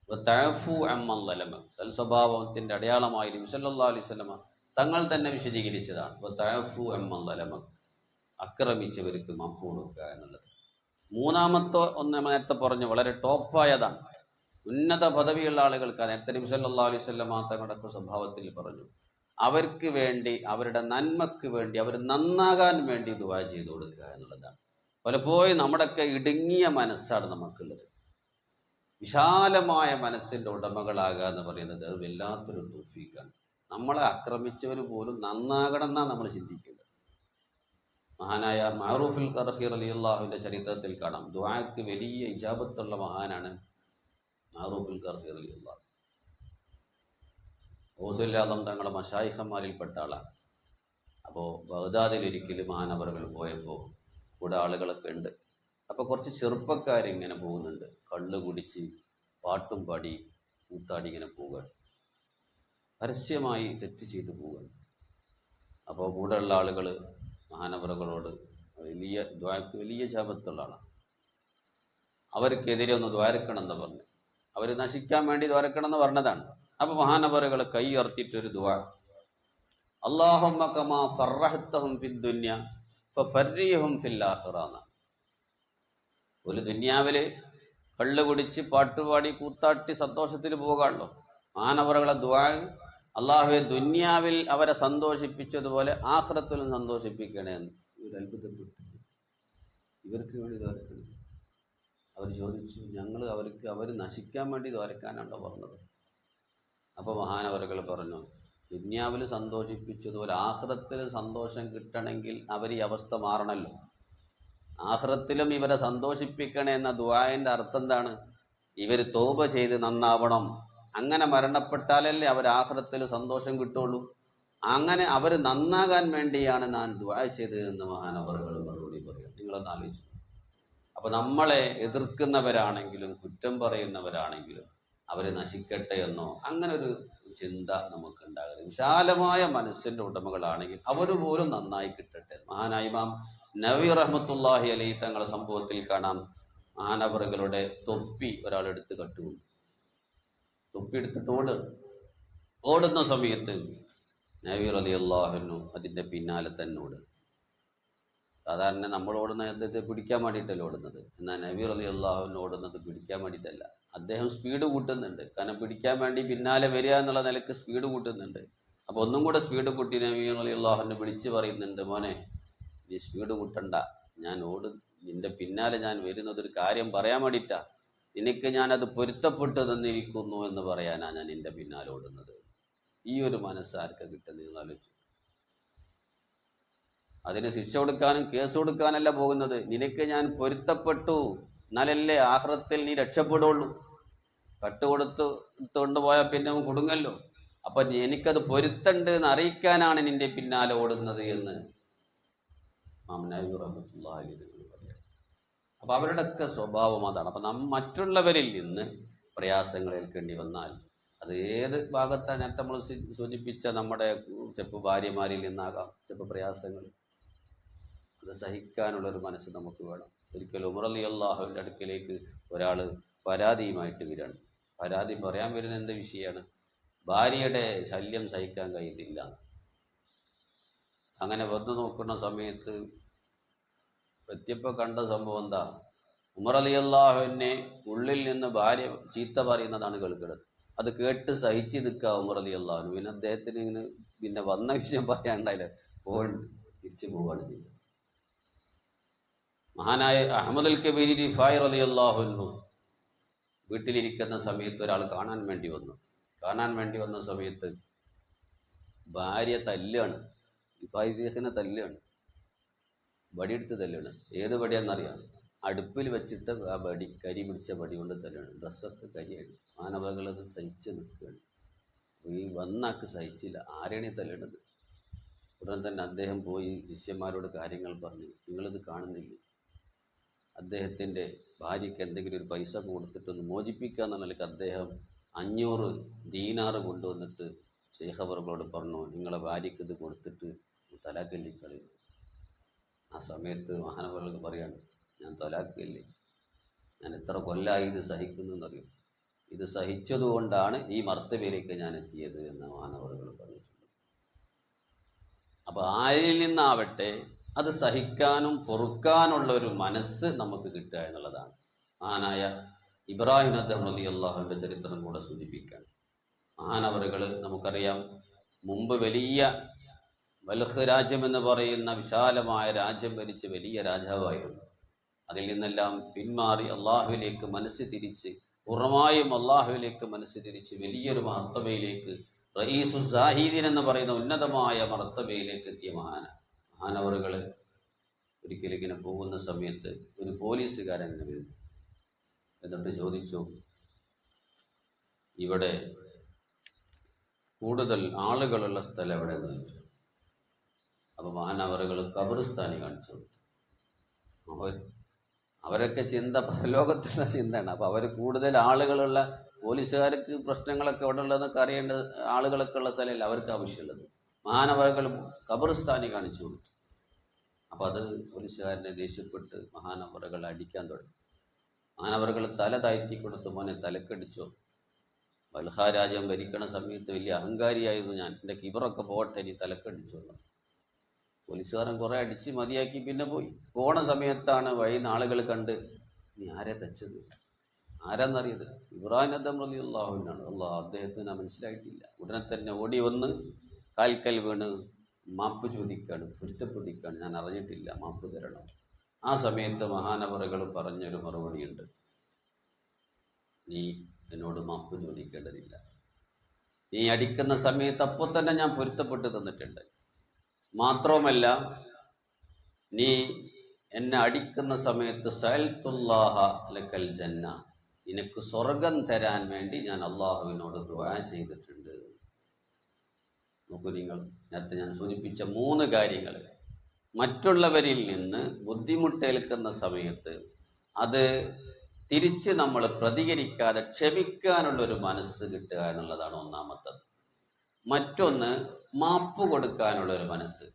തഅഫു അമ്മൻ ലലമ, സൽസ്വഭാവത്തിൻ്റെ അടയാളമായി നബി സല്ലല്ലാഹു അലൈഹി വസല്ലം തങ്ങൾ തന്നെ വിശദീകരിച്ചതാണ്. തഅഫു അമ്മൻ ലലമ, ആക്രമിച്ചവർക്ക് മാപ്പ് കൊടുക്കുക എന്നുള്ളത്. 3-ാമത്തെ ഒന്ന് നേരത്തെ പറഞ്ഞു, വളരെ ടോപ്പായതാണ്. ഉന്നത പദവിയുള്ള ആളുകൾക്ക് നേരത്തെ നബി സല്ലല്ലാഹു അലൈഹി വസല്ലം തങ്ങളുടെ സ്വഭാവത്തിൽ പറഞ്ഞു, അവർക്ക് വേണ്ടി അവരുടെ നന്മക്ക് വേണ്ടി അവർ നന്നാകാൻ വേണ്ടി ദുആ ചെയ്തു കൊടുക്കുക എന്നുള്ളതാണ്. പലപ്പോഴും നമ്മുടെയൊക്കെ ഇടുങ്ങിയ മനസ്സാണ് നമുക്കുള്ളത്. വിശാലമായ മനസ്സിൻ്റെ ഉടമകളാകുക എന്ന് പറയുന്നത് അത് വല്ലാത്തൊരു തൗഫീഖാണ്. നമ്മളെ ആക്രമിച്ചവർ പോലും നന്നാകണം എന്നാണ് നമ്മൾ ചിന്തിക്കുന്നത്. മഹാനായ മഅറൂഫുൽ ഖർഖി റളിയല്ലാഹുവിൻ്റെ ചരിത്രത്തിൽ കാണാം, ദുആക്ക് വലിയ ഇജാബത്തുള്ള മഹാനാണ് മഅറൂഫുൽ ഖർഖി റളിയല്ലാഹു. ഗൗസുൽ തങ്ങളുടെ മശായിഖന്മാരിൽപ്പെട്ട ആളാണ്. അപ്പോൾ ബഗ്ദാദിൽ ഒരിക്കലും മഹാനവറുകൾ പോയപ്പോൾ കൂടെ ആളുകളൊക്കെ ഉണ്ട്. അപ്പോൾ കുറച്ച് ചെറുപ്പക്കാരിങ്ങനെ പോകുന്നുണ്ട്, കള്ള് കുടിച്ച് പാട്ടും പാടി കൂത്താടി ഇങ്ങനെ പോവുകയാണ്, പരസ്യമായി തെറ്റ് ചെയ്ത് പോവുകയാണ്. അപ്പോൾ കൂടെയുള്ള ആളുകൾ മഹാനവറുകളോട് വലിയ ദ്വാരക്ക് വലിയ ജാപത്തുള്ള ആളാണ്, അവർക്കെതിരെ ഒന്ന് ദ്വാരക്കണം എന്ന് പറഞ്ഞു. അവർ നശിക്കാൻ വേണ്ടി ദ്വാരക്കണം എന്ന് പറഞ്ഞതാണ്. അപ്പോൾ മഹാനവറുകൾ കൈ ഉയർത്തിയിട്ടൊരു ദുആ, അല്ലാഹുമ്മ കമാ ഫർറഹ്തഹും ഫിദ് ദുനിയ ഫഫർരിഹും ഫിൽ ആഖിറ. ഒരു ദുനിയാവിൽ കള്ള് കുടിച്ച് പാട്ടുപാടി കൂത്താട്ടി സന്തോഷത്തിൽ പോകാണല്ലോ. മഹാനവറുകളെ ദുആ, അള്ളാഹുവെ ദുനിയാവിൽ അവരെ സന്തോഷിപ്പിച്ചതുപോലെ ആഖിറത്തിലും സന്തോഷിപ്പിക്കണേ എന്ന്. ഇവർ അത്ഭുതപ്പെട്ടു, ഇവർക്ക് വേണ്ടി ദ്വാരക്കണം. അവർ ചോദിച്ചു, ഞങ്ങൾ അവർ നശിക്കാൻ വേണ്ടി ദ്വാരക്കാനാണല്ലോ പറഞ്ഞത്. അപ്പോൾ മഹാനവറുകൾ പറഞ്ഞു, ദുനിയാവിൽ സന്തോഷിപ്പിച്ചതുപോലെ ആഖിറത്തിൽ സന്തോഷം കിട്ടണമെങ്കിൽ അവർ ഈ അവസ്ഥ മാറണമല്ലോ. ആഖിറത്തിലും ഇവരെ സന്തോഷിപ്പിക്കണേ എന്ന ദുആന്റെ അർത്ഥം എന്താണ്? ഇവർ തൗബ ചെയ്ത് നന്നാവണം. അങ്ങനെ മരണപ്പെട്ടാലല്ലേ അവർ ആഖിറത്തിൽ സന്തോഷം കിട്ടുള്ളൂ. അങ്ങനെ അവർ നന്നാകാൻ വേണ്ടിയാണ് ഞാൻ ദുആ ചെയ്തതെന്ന് മഹാനവറുകൾ മറുപടി പറയും. നിങ്ങളൊന്ന് ആലോചിച്ചു. അപ്പോൾ നമ്മളെ എതിർക്കുന്നവരാണെങ്കിലും കുറ്റം പറയുന്നവരാണെങ്കിലും അവർ നശിക്കട്ടെ എന്നോ അങ്ങനെ ഒരു ചിന്ത നമുക്കുണ്ടാകരുത്. വിശാലമായ മനസ്സിൻ്റെ ഉടമകളാണെങ്കിൽ അവർ പോലും നന്നായി കിട്ടട്ടെ. മഹാനായ ഇമാം നവവി റഹ്മത്തുള്ളാഹി അലൈഹി തങ്ങളുടെ സംഭവത്തിൽ കാണാം, മഹാനവറുകളുടെ തൊപ്പി ഒരാളെടുത്ത് കട്ടുകൊണ്ടു. തൊപ്പി എടുത്തിട്ട് ഓടുന്ന സമയത്ത് നബി റളിയല്ലാഹു അൻഹു അതിൻ്റെ പിന്നാലെ തന്നെ ഓടും. സാധാരണ നമ്മൾ ഓടുന്ന അദ്ദേഹത്തെ പിടിക്കാൻ വേണ്ടിയിട്ടല്ല ഓടുന്നത്. എന്നാൽ നബി റളിയല്ലാഹു അൻഹു ഓടുന്നത് പിടിക്കാൻ വേണ്ടിയിട്ടല്ല. അദ്ദേഹം സ്പീഡ് കൂട്ടുന്നുണ്ട്. കാരണം പിടിക്കാൻ വേണ്ടി പിന്നാലെ വരിക എന്നുള്ള നിലക്ക് സ്പീഡ് കൂട്ടുന്നുണ്ട്. അപ്പോൾ ഒന്നും കൂടെ സ്പീഡ് കൂട്ടി നബി റളിയല്ലാഹു അൻഹു വിളിച്ച് പറയുന്നുണ്ട്, മോനെ നീ സ്പീഡ് കൂട്ടണ്ട, ഞാൻ നിന്റെ പിന്നാലെ ഞാൻ വരുന്നത് ഒരു കാര്യം പറയാൻ വേണ്ടിയിട്ടാ. നിനക്ക് ഞാനത് പൊരുത്തപ്പെട്ടു തന്നിരിക്കുന്നു എന്ന് പറയാനാണ് ഞാൻ നിന്റെ പിന്നാലെ ഓടുന്നത്. ഈ ഒരു മനസ്സാർക്ക് കിട്ടുന്നത് ആലോചിച്ചു. അതിന് ശിക്ഷ കൊടുക്കാനും കേസ് കൊടുക്കാനല്ല പോകുന്നത്. നിനക്ക് ഞാൻ പൊരുത്തപ്പെട്ടു, എന്നാലല്ലേ ആഖിറത്തിൽ നീ രക്ഷപ്പെടുള്ളൂ. കട്ടുകൊടുത്തുകൊണ്ട് പോയാൽ പിന്നെ കുടുങ്ങല്ലോ. അപ്പൊ എനിക്കത് പൊരുത്തണ്ട് എന്ന് അറിയിക്കാനാണ് നിന്റെ പിന്നാലെ ഓടുന്നത് എന്ന് ഇമാം നവവി റഹ്മത്തുള്ളാഹി അലൈഹി പറയാം. അപ്പൊ അവരുടെയൊക്കെ സ്വഭാവം അതാണ്. അപ്പൊ മറ്റുള്ളവരിൽ നിന്ന് പ്രയാസങ്ങൾ ഏൽക്കേണ്ടി വന്നാൽ അത് ഏത് ഭാഗത്താണ്, നേരത്തെ നമ്മൾ സൂചിപ്പിച്ച നമ്മുടെ ചിലപ്പോൾ ഭാര്യമാരിൽ നിന്നാകാം ചിലപ്പോൾ പ്രയാസങ്ങൾ, അത് സഹിക്കാനുള്ളൊരു മനസ്സ് നമുക്ക് വേണം. ഒരിക്കൽ ഉമർ റളിയല്ലാഹുവിൻ്റെ അടുക്കലേക്ക് ഒരാൾ പരാതിയുമായിട്ട് വരികയാണ്. പരാതി പറയാൻ വരുന്ന എന്ത് വിഷയമാണ്? ഭാര്യയുടെ ശല്യം സഹിക്കാൻ കഴിയുന്നില്ല. അങ്ങനെ വന്നു നോക്കുന്ന സമയത്ത് എത്തിയപ്പോൾ കണ്ട സംഭവം എന്താ? ഉമർ റളിയല്ലാഹുവിനെ ഉള്ളിൽ നിന്ന് ഭാര്യ ചീത്ത പറയുന്നതാണ് കേൾക്കുന്നത്. അത് കേട്ട് സഹിച്ച് നിൽക്കുക ഉമർ റളിയല്ലാഹു. പിന്നെ അദ്ദേഹത്തിന് ഇങ്ങനെ പിന്നെ വന്ന വിഷയം പറയാണ്ടായില്ല, ഫോൺ തിരിച്ചു പോവുകയാണ് ചെയ്തത്. മഹാനായ അഹ്മദുൽ കബീർ റിഫായി റളിയല്ലാഹു അൻഹു വീട്ടിലിരിക്കുന്ന സമയത്ത് ഒരാൾ കാണാൻ വേണ്ടി വന്ന സമയത്ത് ഭാര്യ തല്ലാണ്, റിഫായി ശേഖിനെ തല്ലാണ്, വടിയെടുത്ത് തല്ലാണ്. ഏത് വടിയാണെന്നറിയാം? അടുപ്പിൽ വെച്ചിട്ട് ആ വടി, കരി പിടിച്ച വടി കൊണ്ട് തല്ലാണ്. ഡ്രസ്സൊക്കെ കരിയാണ്. മാനവകളത് സഹിച്ച് നിൽക്കുകയാണ്. ഈ വന്നാക്ക് സഹിച്ചില്ല, ആരെയാണ് ഈ തല്ലേണ്ടത്? ഉടൻ തന്നെ അദ്ദേഹം പോയി ശിഷ്യന്മാരോട് കാര്യങ്ങൾ പറഞ്ഞു. നിങ്ങളിത് കാണുന്നില്ലേ, അദ്ദേഹത്തിൻ്റെ ഭാര്യയ്ക്ക് എന്തെങ്കിലും ഒരു പൈസ കൊടുത്തിട്ടൊന്ന് മോചിപ്പിക്കുക എന്ന നിലയ്ക്ക് അദ്ദേഹം 500 ദീനാറ് കൊണ്ടുവന്നിട്ട് ശൈഖ് അവറുകളോട് പറഞ്ഞു, നിങ്ങളെ ഭാര്യയ്ക്ക് ഇത് കൊടുത്തിട്ട് തലാക്കല്ലിക്കളി. ആ സമയത്ത് മഹാനവറുകൾ പറയാണ്, ഞാൻ തലാക്കല്ലേ, ഞാൻ എത്ര കൊല്ലായി ഇത് സഹിക്കുന്നു എന്നറിയും. ഇത് സഹിച്ചതുകൊണ്ടാണ് ഈ മർത്തബയിലേക്ക് ഞാൻ എത്തിയത് എന്ന് മഹാനവറുകൾ പറഞ്ഞിട്ടുണ്ട്. അപ്പോൾ ആരിൽ നിന്നാവട്ടെ അത് സഹിക്കാനും പൊറുക്കാനുള്ള ഒരു മനസ്സ് നമുക്ക് കിട്ടുക എന്നുള്ളതാണ്. മഹാനായ ഇബ്രാഹിം അദ്ഹം റളിയല്ലാഹുവിൻ്റെ ചരിത്രം കൂടെ സൂചിപ്പിക്കാൻ. മഹാനവറുകൾ നമുക്കറിയാം, മുമ്പ് വലിയ ബൽഖ് രാജ്യം എന്ന് പറയുന്ന വിശാലമായ രാജ്യം ഭരിച്ച വലിയ രാജാവായിരുന്നു. അതിൽ നിന്നെല്ലാം പിന്മാറി അള്ളാഹുവിലേക്ക് മനസ്സ് തിരിച്ച്, പൂർണ്ണമായും അള്ളാഹുവിലേക്ക് മനസ്സ് തിരിച്ച് വലിയൊരു മർത്തബയിലേക്ക്, റഈസു സാഹിദീൻ എന്ന് പറയുന്ന ഉന്നതമായ മർത്തബയിലേക്ക് എത്തിയ മഹാനവറുകൾ ഒരിക്കലും ഇങ്ങനെ പോകുന്ന സമയത്ത് ഒരു പോലീസുകാരൻ വരുന്നു. എന്നിട്ട് ചോദിച്ചു, ഇവിടെ കൂടുതൽ ആളുകളുള്ള സ്ഥലം എവിടെയെന്ന് ചോദിച്ചു. അപ്പോൾ മഹാനവറുകൾ ഖബർസ്ഥാനി കാണിച്ചു കൊടുത്തു. അവരൊക്കെ ചിന്ത പരലോകത്തുള്ള ചിന്തയാണ്. അപ്പോൾ അവർ കൂടുതൽ ആളുകളുള്ള, പോലീസുകാർക്ക് പ്രശ്നങ്ങളൊക്കെ അവിടെ ഉള്ളതെന്നൊക്കെ അറിയേണ്ട ആളുകളൊക്കെ ഉള്ള സ്ഥലമല്ല അവർക്ക് ആവശ്യമുള്ളത്. മഹാനവറുകൾ ഖബർസ്ഥാനി കാണിച്ചു കൊടുത്തു. അപ്പോൾ അത് പോലീസുകാരനെ ദേഷ്യപ്പെട്ട് മഹാനവറുകൾ അടിക്കാൻ തുടങ്ങി. മഹാനവറുകൾ തല താഴ്ത്തി കൊടുത്തു, മോനെ തലക്കടിച്ചോ, ബൽഖ രാജ്യം ഭരിക്കണ സമയത്ത് വലിയ അഹങ്കാരിയായിരുന്നു ഞാൻ, എൻ്റെ കിബറൊക്കെ പോട്ടെ, ഇനി തലക്കടിച്ചോ. പോലീസുകാരൻ കുറേ അടിച്ച് മതിയാക്കി പിന്നെ പോയി. പോണ സമയത്താണ് വഴി ആളുകൾ കണ്ട്, നീ ആരെ തച്ചത്, ആരാന്നറിയത്? ഇബ്രാഹിം അദ്ഹം റളിയല്ലാഹുവിനാണ്. അദ്ദേഹത്തിന് മനസ്സിലായിട്ടില്ല. ഉടനെ തന്നെ ഓടി വന്ന് കാൽക്കൽ വീണ് മാപ്പ് ചോദിക്കാണ്, പൊരുത്തപ്പെടിക്കാണ്, ഞാൻ അറിഞ്ഞിട്ടില്ല, മാപ്പ് തരണം. ആ സമയത്ത് മഹാനവറുകൾ പറഞ്ഞൊരു മറുപടിയുണ്ട്, നീ എന്നോട് മാപ്പ് ചോദിക്കേണ്ടതില്ല, നീ അടിക്കുന്ന സമയത്ത് അപ്പോൾ തന്നെ ഞാൻ പൊരുത്തപ്പെട്ട് തന്നിട്ടുണ്ട്. മാത്രവുമല്ല, നീ എന്നെ അടിക്കുന്ന സമയത്ത് സഅൽതുല്ലാഹ ലക്കൽ ജന്ന, നിനക്ക് സ്വർഗം തരാൻ വേണ്ടി ഞാൻ അള്ളാഹുവിനോട് ദുആ ചെയ്തിട്ടുണ്ട്. നോക്കൂ നിങ്ങൾ, നേരത്തെ ഞാൻ സൂചിപ്പിച്ച 3 കാര്യങ്ങൾ. മറ്റുള്ളവരിൽ നിന്ന് ബുദ്ധിമുട്ടേൽക്കുന്ന സമയത്ത് അത് തിരിച്ച് നമ്മൾ പ്രതികരിക്കാതെ ക്ഷമിക്കാനുള്ളൊരു മനസ്സ് കിട്ടുക എന്നുള്ളതാണ് ഒന്നാമത്തത്. മറ്റൊന്ന് മാപ്പ് കൊടുക്കാനുള്ളൊരു മനസ്സ്.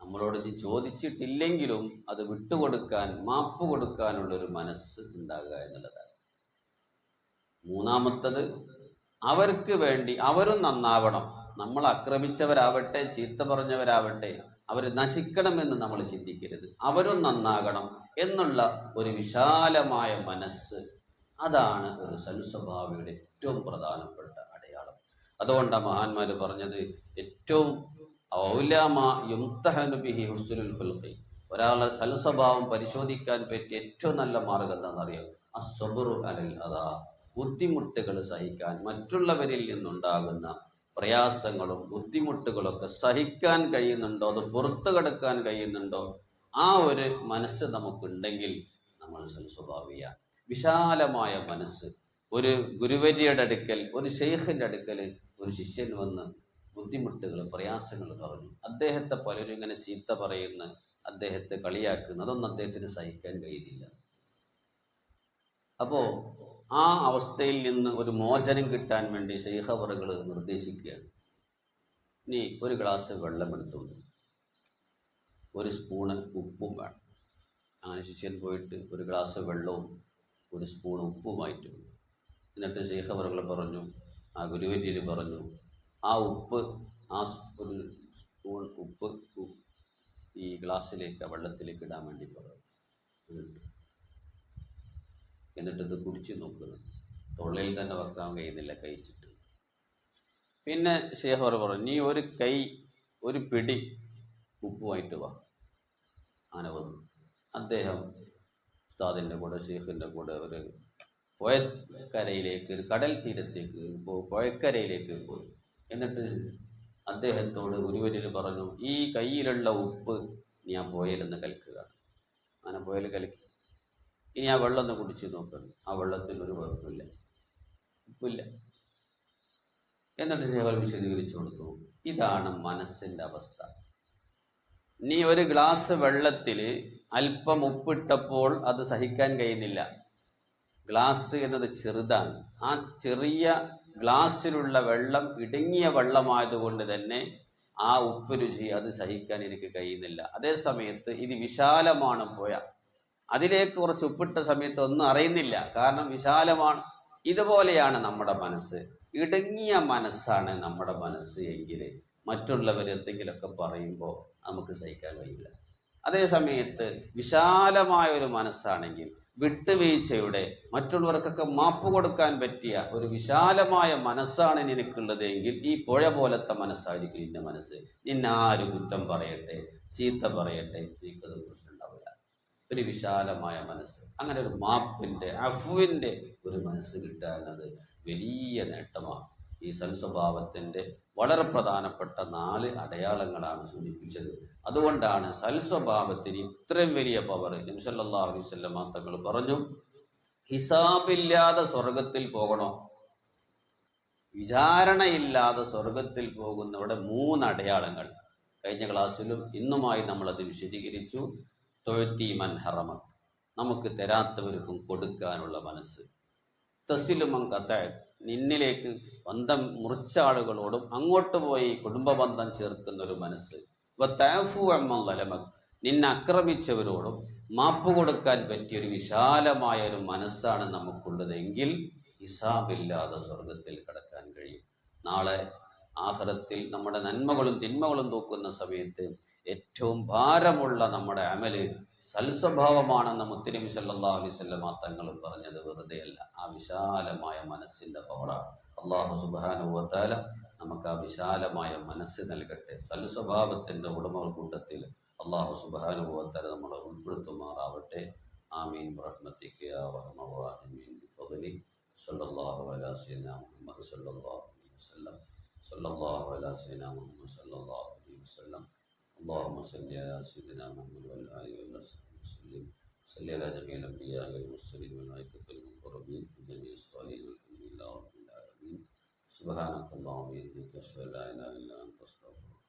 നമ്മളോട് ഇത് ചോദിച്ചിട്ടില്ലെങ്കിലും അത് വിട്ടുകൊടുക്കാൻ, മാപ്പ് കൊടുക്കാനുള്ളൊരു മനസ്സ് ഉണ്ടാകുക എന്നുള്ളതാണ്. മൂന്നാമത്തത്, അവർക്ക് വേണ്ടി അവരും നന്നാവണം. നമ്മൾ ആക്രമിച്ചവരാവട്ടെ, ചീത്ത പറഞ്ഞവരാവട്ടെ, അവർ നശിക്കണമെന്ന് നമ്മൾ ചിന്തിക്കരുത്. അവരും നന്നാകണം എന്നുള്ള ഒരു വിശാലമായ മനസ്സ്, അതാണ് ഒരു സൽസ്വഭാവിയുടെ ഏറ്റവും പ്രധാനപ്പെട്ട അടയാളം. അതുകൊണ്ടാണ് മഹാന്മാർ പറഞ്ഞത്, ഏറ്റവും ഒരാളെ സൽസ്വഭാവം പരിശോധിക്കാൻ പറ്റിയ ഏറ്റവും നല്ല മാർഗം എന്താണെന്നറിയാം? അസ്സബ്റു അലൽ അദാ, ബുദ്ധിമുട്ടുകൾ സഹിക്കാൻ, മറ്റുള്ളവരിൽ നിന്നുണ്ടാകുന്ന പ്രയാസങ്ങളും ബുദ്ധിമുട്ടുകളൊക്കെ സഹിക്കാൻ കഴിയുന്നുണ്ടോ, അത് പുറത്തു കടക്കാൻ കഴിയുന്നുണ്ടോ, ആ ഒരു മനസ്സ് നമുക്കുണ്ടെങ്കിൽ നമ്മൾ സൽസ്വഭാവിയാണ്. വിശാലമായ മനസ്സ്. ഒരു ഗുരുവര്യയുടെ അടുക്കൽ, ഒരു ശൈഖിന്റെ അടുക്കൽ ഒരു ശിഷ്യൻ വന്ന് ബുദ്ധിമുട്ടുകൾ, പ്രയാസങ്ങൾ പറഞ്ഞു. അദ്ദേഹത്തെ പലരും ഇങ്ങനെ ചീത്ത പറയുന്ന, അദ്ദേഹത്തെ കളിയാക്കുന്ന, അതൊന്നും അദ്ദേഹത്തിന് സഹിക്കാൻ കഴിയുന്നില്ല. അപ്പോൾ ആ അവസ്ഥയിൽ നിന്ന് ഒരു മോചനം കിട്ടാൻ വേണ്ടി ശൈഖ് അവറുകൾ നിർദ്ദേശിക്കുകയാണ്, നീ ഒരു ഗ്ലാസ് വെള്ളം എടുത്തുകൊണ്ട് ഒരു സ്പൂണ് ഉപ്പും വേണം. അങ്ങനെ ശിഷ്യൻ പോയിട്ട് ഒരു ഗ്ലാസ് വെള്ളവും ഒരു സ്പൂൺ ഉപ്പുമായിട്ട് വന്നു. എന്നിട്ട് ശൈഖ് അവറുകൾ പറഞ്ഞു, ആ ഗുരുവര്യർ പറഞ്ഞു, ആ ഉപ്പ്, ആ ഒരു സ്പൂൺ ഉപ്പ് ഈ ഗ്ലാസ്സിലേക്ക്, വെള്ളത്തിലേക്ക് ഇടാൻ വേണ്ടി പറഞ്ഞു. എന്നിട്ടിത് കുടിച്ച് നോക്കുന്നു. തൊള്ളയിൽ തന്നെ വെക്കാൻ കഴിയുന്നില്ല, കഴിച്ചിട്ട്. പിന്നെ ശൈഖ് അവർ പറഞ്ഞു, നീ ഒരു പിടി ഉപ്പുമായിട്ട് വാ. അങ്ങനെ വന്നു. അദ്ദേഹം ഉസ്താദിൻ്റെ കൂടെ, ശൈഖിൻ്റെ കൂടെ ഒരു പുഴക്കരയിലേക്ക്, ഒരു കടൽ തീരത്തേക്ക്, പുഴക്കരയിലേക്ക് പോയി. എന്നിട്ട് അദ്ദേഹത്തോട് ഗുരുവര്യർ പറഞ്ഞു, ഈ കയ്യിലുള്ള ഉപ്പ് നീ ആ പുഴയിലൊന്ന് കലക്കുക. അങ്ങനെ പുഴയിൽ കലക്കി, ഇനി ആ വെള്ളം ഒന്ന് കുടിച്ച് നോക്കണം. ആ വെള്ളത്തിൽ ഒരു കുഴപ്പമില്ല, ഉപ്പില്ല. എന്നിട്ട് ശൈഖ് വിശദീകരിച്ചു കൊടുത്തു, ഇതാണ് മനസ്സിൻ്റെ അവസ്ഥ. നീ ഒരു ഗ്ലാസ് വെള്ളത്തിൽ അല്പം ഉപ്പിട്ടപ്പോൾ അത് സഹിക്കാൻ കഴിയുന്നില്ല. ഗ്ലാസ് എന്നത് ചെറുതാണ്. ആ ചെറിയ ഗ്ലാസ്സിലുള്ള വെള്ളം ഇടുങ്ങിയ വെള്ളമായതുകൊണ്ട് തന്നെ ആ ഉപ്പ് രുചി അത് സഹിക്കാൻ എനിക്ക് കഴിയുന്നില്ല. അതേ സമയത്ത് ഇത് വിശാലമാണ് പുഴ, അതിലേക്ക് കുറച്ച് ഉപ്പിട്ട സമയത്ത് ഒന്നും അറിയുന്നില്ല, കാരണം വിശാലമാണ്. ഇതുപോലെയാണ് നമ്മുടെ മനസ്സ്. ഇടുങ്ങിയ മനസ്സാണ് നമ്മുടെ മനസ്സ് എങ്കിൽ മറ്റുള്ളവർ എന്തെങ്കിലുമൊക്കെ പറയുമ്പോൾ നമുക്ക് സഹിക്കാൻ കഴിയില്ല. അതേ സമയത്ത് വിശാലമായ ഒരു മനസ്സാണെങ്കിൽ, വിട്ടുവീഴ്ചയുടെ, മറ്റുള്ളവർക്കൊക്കെ മാപ്പ് കൊടുക്കാൻ പറ്റിയ ഒരു വിശാലമായ മനസ്സാണ് നിനക്കുള്ളത് എങ്കിൽ, ഈ പുഴ പോലത്തെ മനസ്സായിരിക്കും നിന്റെ മനസ്സ്. നിന്നാരും കുറ്റം പറയട്ടെ, ചീത്ത പറയട്ടെ, എനിക്കത് പ്രശ്നം ഉണ്ടാവില്ല. ഒരു വിശാലമായ മനസ്സ്, അങ്ങനെ ഒരു മാപ്പിൻ്റെ, അഫുവിൻ്റെ ഒരു മനസ്സ് കിട്ടുക എന്നത് വലിയ നേട്ടമാണ്. ഈ സൽസ്വഭാവത്തിൻ്റെ വളരെ പ്രധാനപ്പെട്ട 4 അടയാളങ്ങളാണ് സൂചിപ്പിച്ചത്. അതുകൊണ്ടാണ് സൽസ്വഭാവത്തിന് ഇത്രയും വലിയ പവർ. നബി സല്ലല്ലാഹു അലൈഹി വസല്ലം തങ്ങൾ പറഞ്ഞു, ഹിസാബില്ലാതെ സ്വർഗത്തിൽ പോകണോ, വിചാരണയില്ലാതെ സ്വർഗത്തിൽ പോകുന്നവിടെ 3 അടയാളങ്ങൾ. കഴിഞ്ഞ ക്ലാസ്സിലും ഇന്നുമായി നമ്മളത് വിശദീകരിച്ചു. തൊഴുത്തി മൻ ഹറമക്, നമുക്ക് തരാത്തവർക്കും കൊടുക്കാനുള്ള മനസ്സ്. തസിലുമൻ കത്തഅക്, നിന്നിലേക്ക് ബന്ധം മുറിച്ച ആളുകളോടും അങ്ങോട്ട് പോയി കുടുംബ ബന്ധം ചേർക്കുന്ന ഒരു മനസ്സ്. വതഅഫു അമ്മൻ ലലമക്, നിന്നെ ആക്രമിച്ചവരോടും മാപ്പ് കൊടുക്കാൻ പറ്റിയൊരു വിശാലമായ ഒരു മനസ്സാണ് നമുക്കുള്ളതെങ്കിൽ ഹിസാബില്ലാതെ സ്വർഗത്തിൽ കടക്കാൻ കഴിയും. നാളെ ആഖിറത്തിൽ നമ്മുടെ നന്മകളും തിന്മകളും തൂക്കുന്ന സമയത്ത് ഏറ്റവും ഭാരമുള്ള നമ്മുടെ അമല് സൽസ്വഭാവമാണെന്ന് മുത്തുനബി സല്ലല്ലാഹു അലൈഹി വസല്ലം തങ്ങൾ പറഞ്ഞത് വെറുതെയല്ല. ആ വിശാലമായ മനസ്സിൻ്റെ പവറാണ്. അല്ലാഹു സുബ്ഹാനഹു വ തആല നമുക്ക് ആ വിശാലമായ മനസ്സ് നൽകട്ടെ. സൽസ്വഭാവത്തിൻ്റെ ഉടമകൾ കൂട്ടത്തിൽ അല്ലാഹു സുബ്ഹാനഹു വ തആല നമ്മളെ ഉൾപ്പെടുത്തുമാറാവട്ടെ. ആമീൻ ബിറഹ്മതിക യാ അർഹമർ റഹീമീൻ ബിഫദ്ലി സല്ലല്ലാഹു അലാ സയ്യിദിനാ മുഹമ്മദ് സല്ലല്ലാഹു അലൈഹി വസല്ലം സല്ലല്ലാഹു അലാ സയ്യിദിനാ മുഹമ്മദ് സല്ലല്ലാഹു അലൈഹി വസല്ലം. اللهم صل على سيدنا محمد وعلى آله وصحبه وسلم. صل على جميع الأنبياء والمرسلين والملائكة المقربين وجميع الصالحين والحمد لله رب العالمين. سبحانك اللهم وبحمدك أشهد أن لا إله إلا أنت أستغفرك.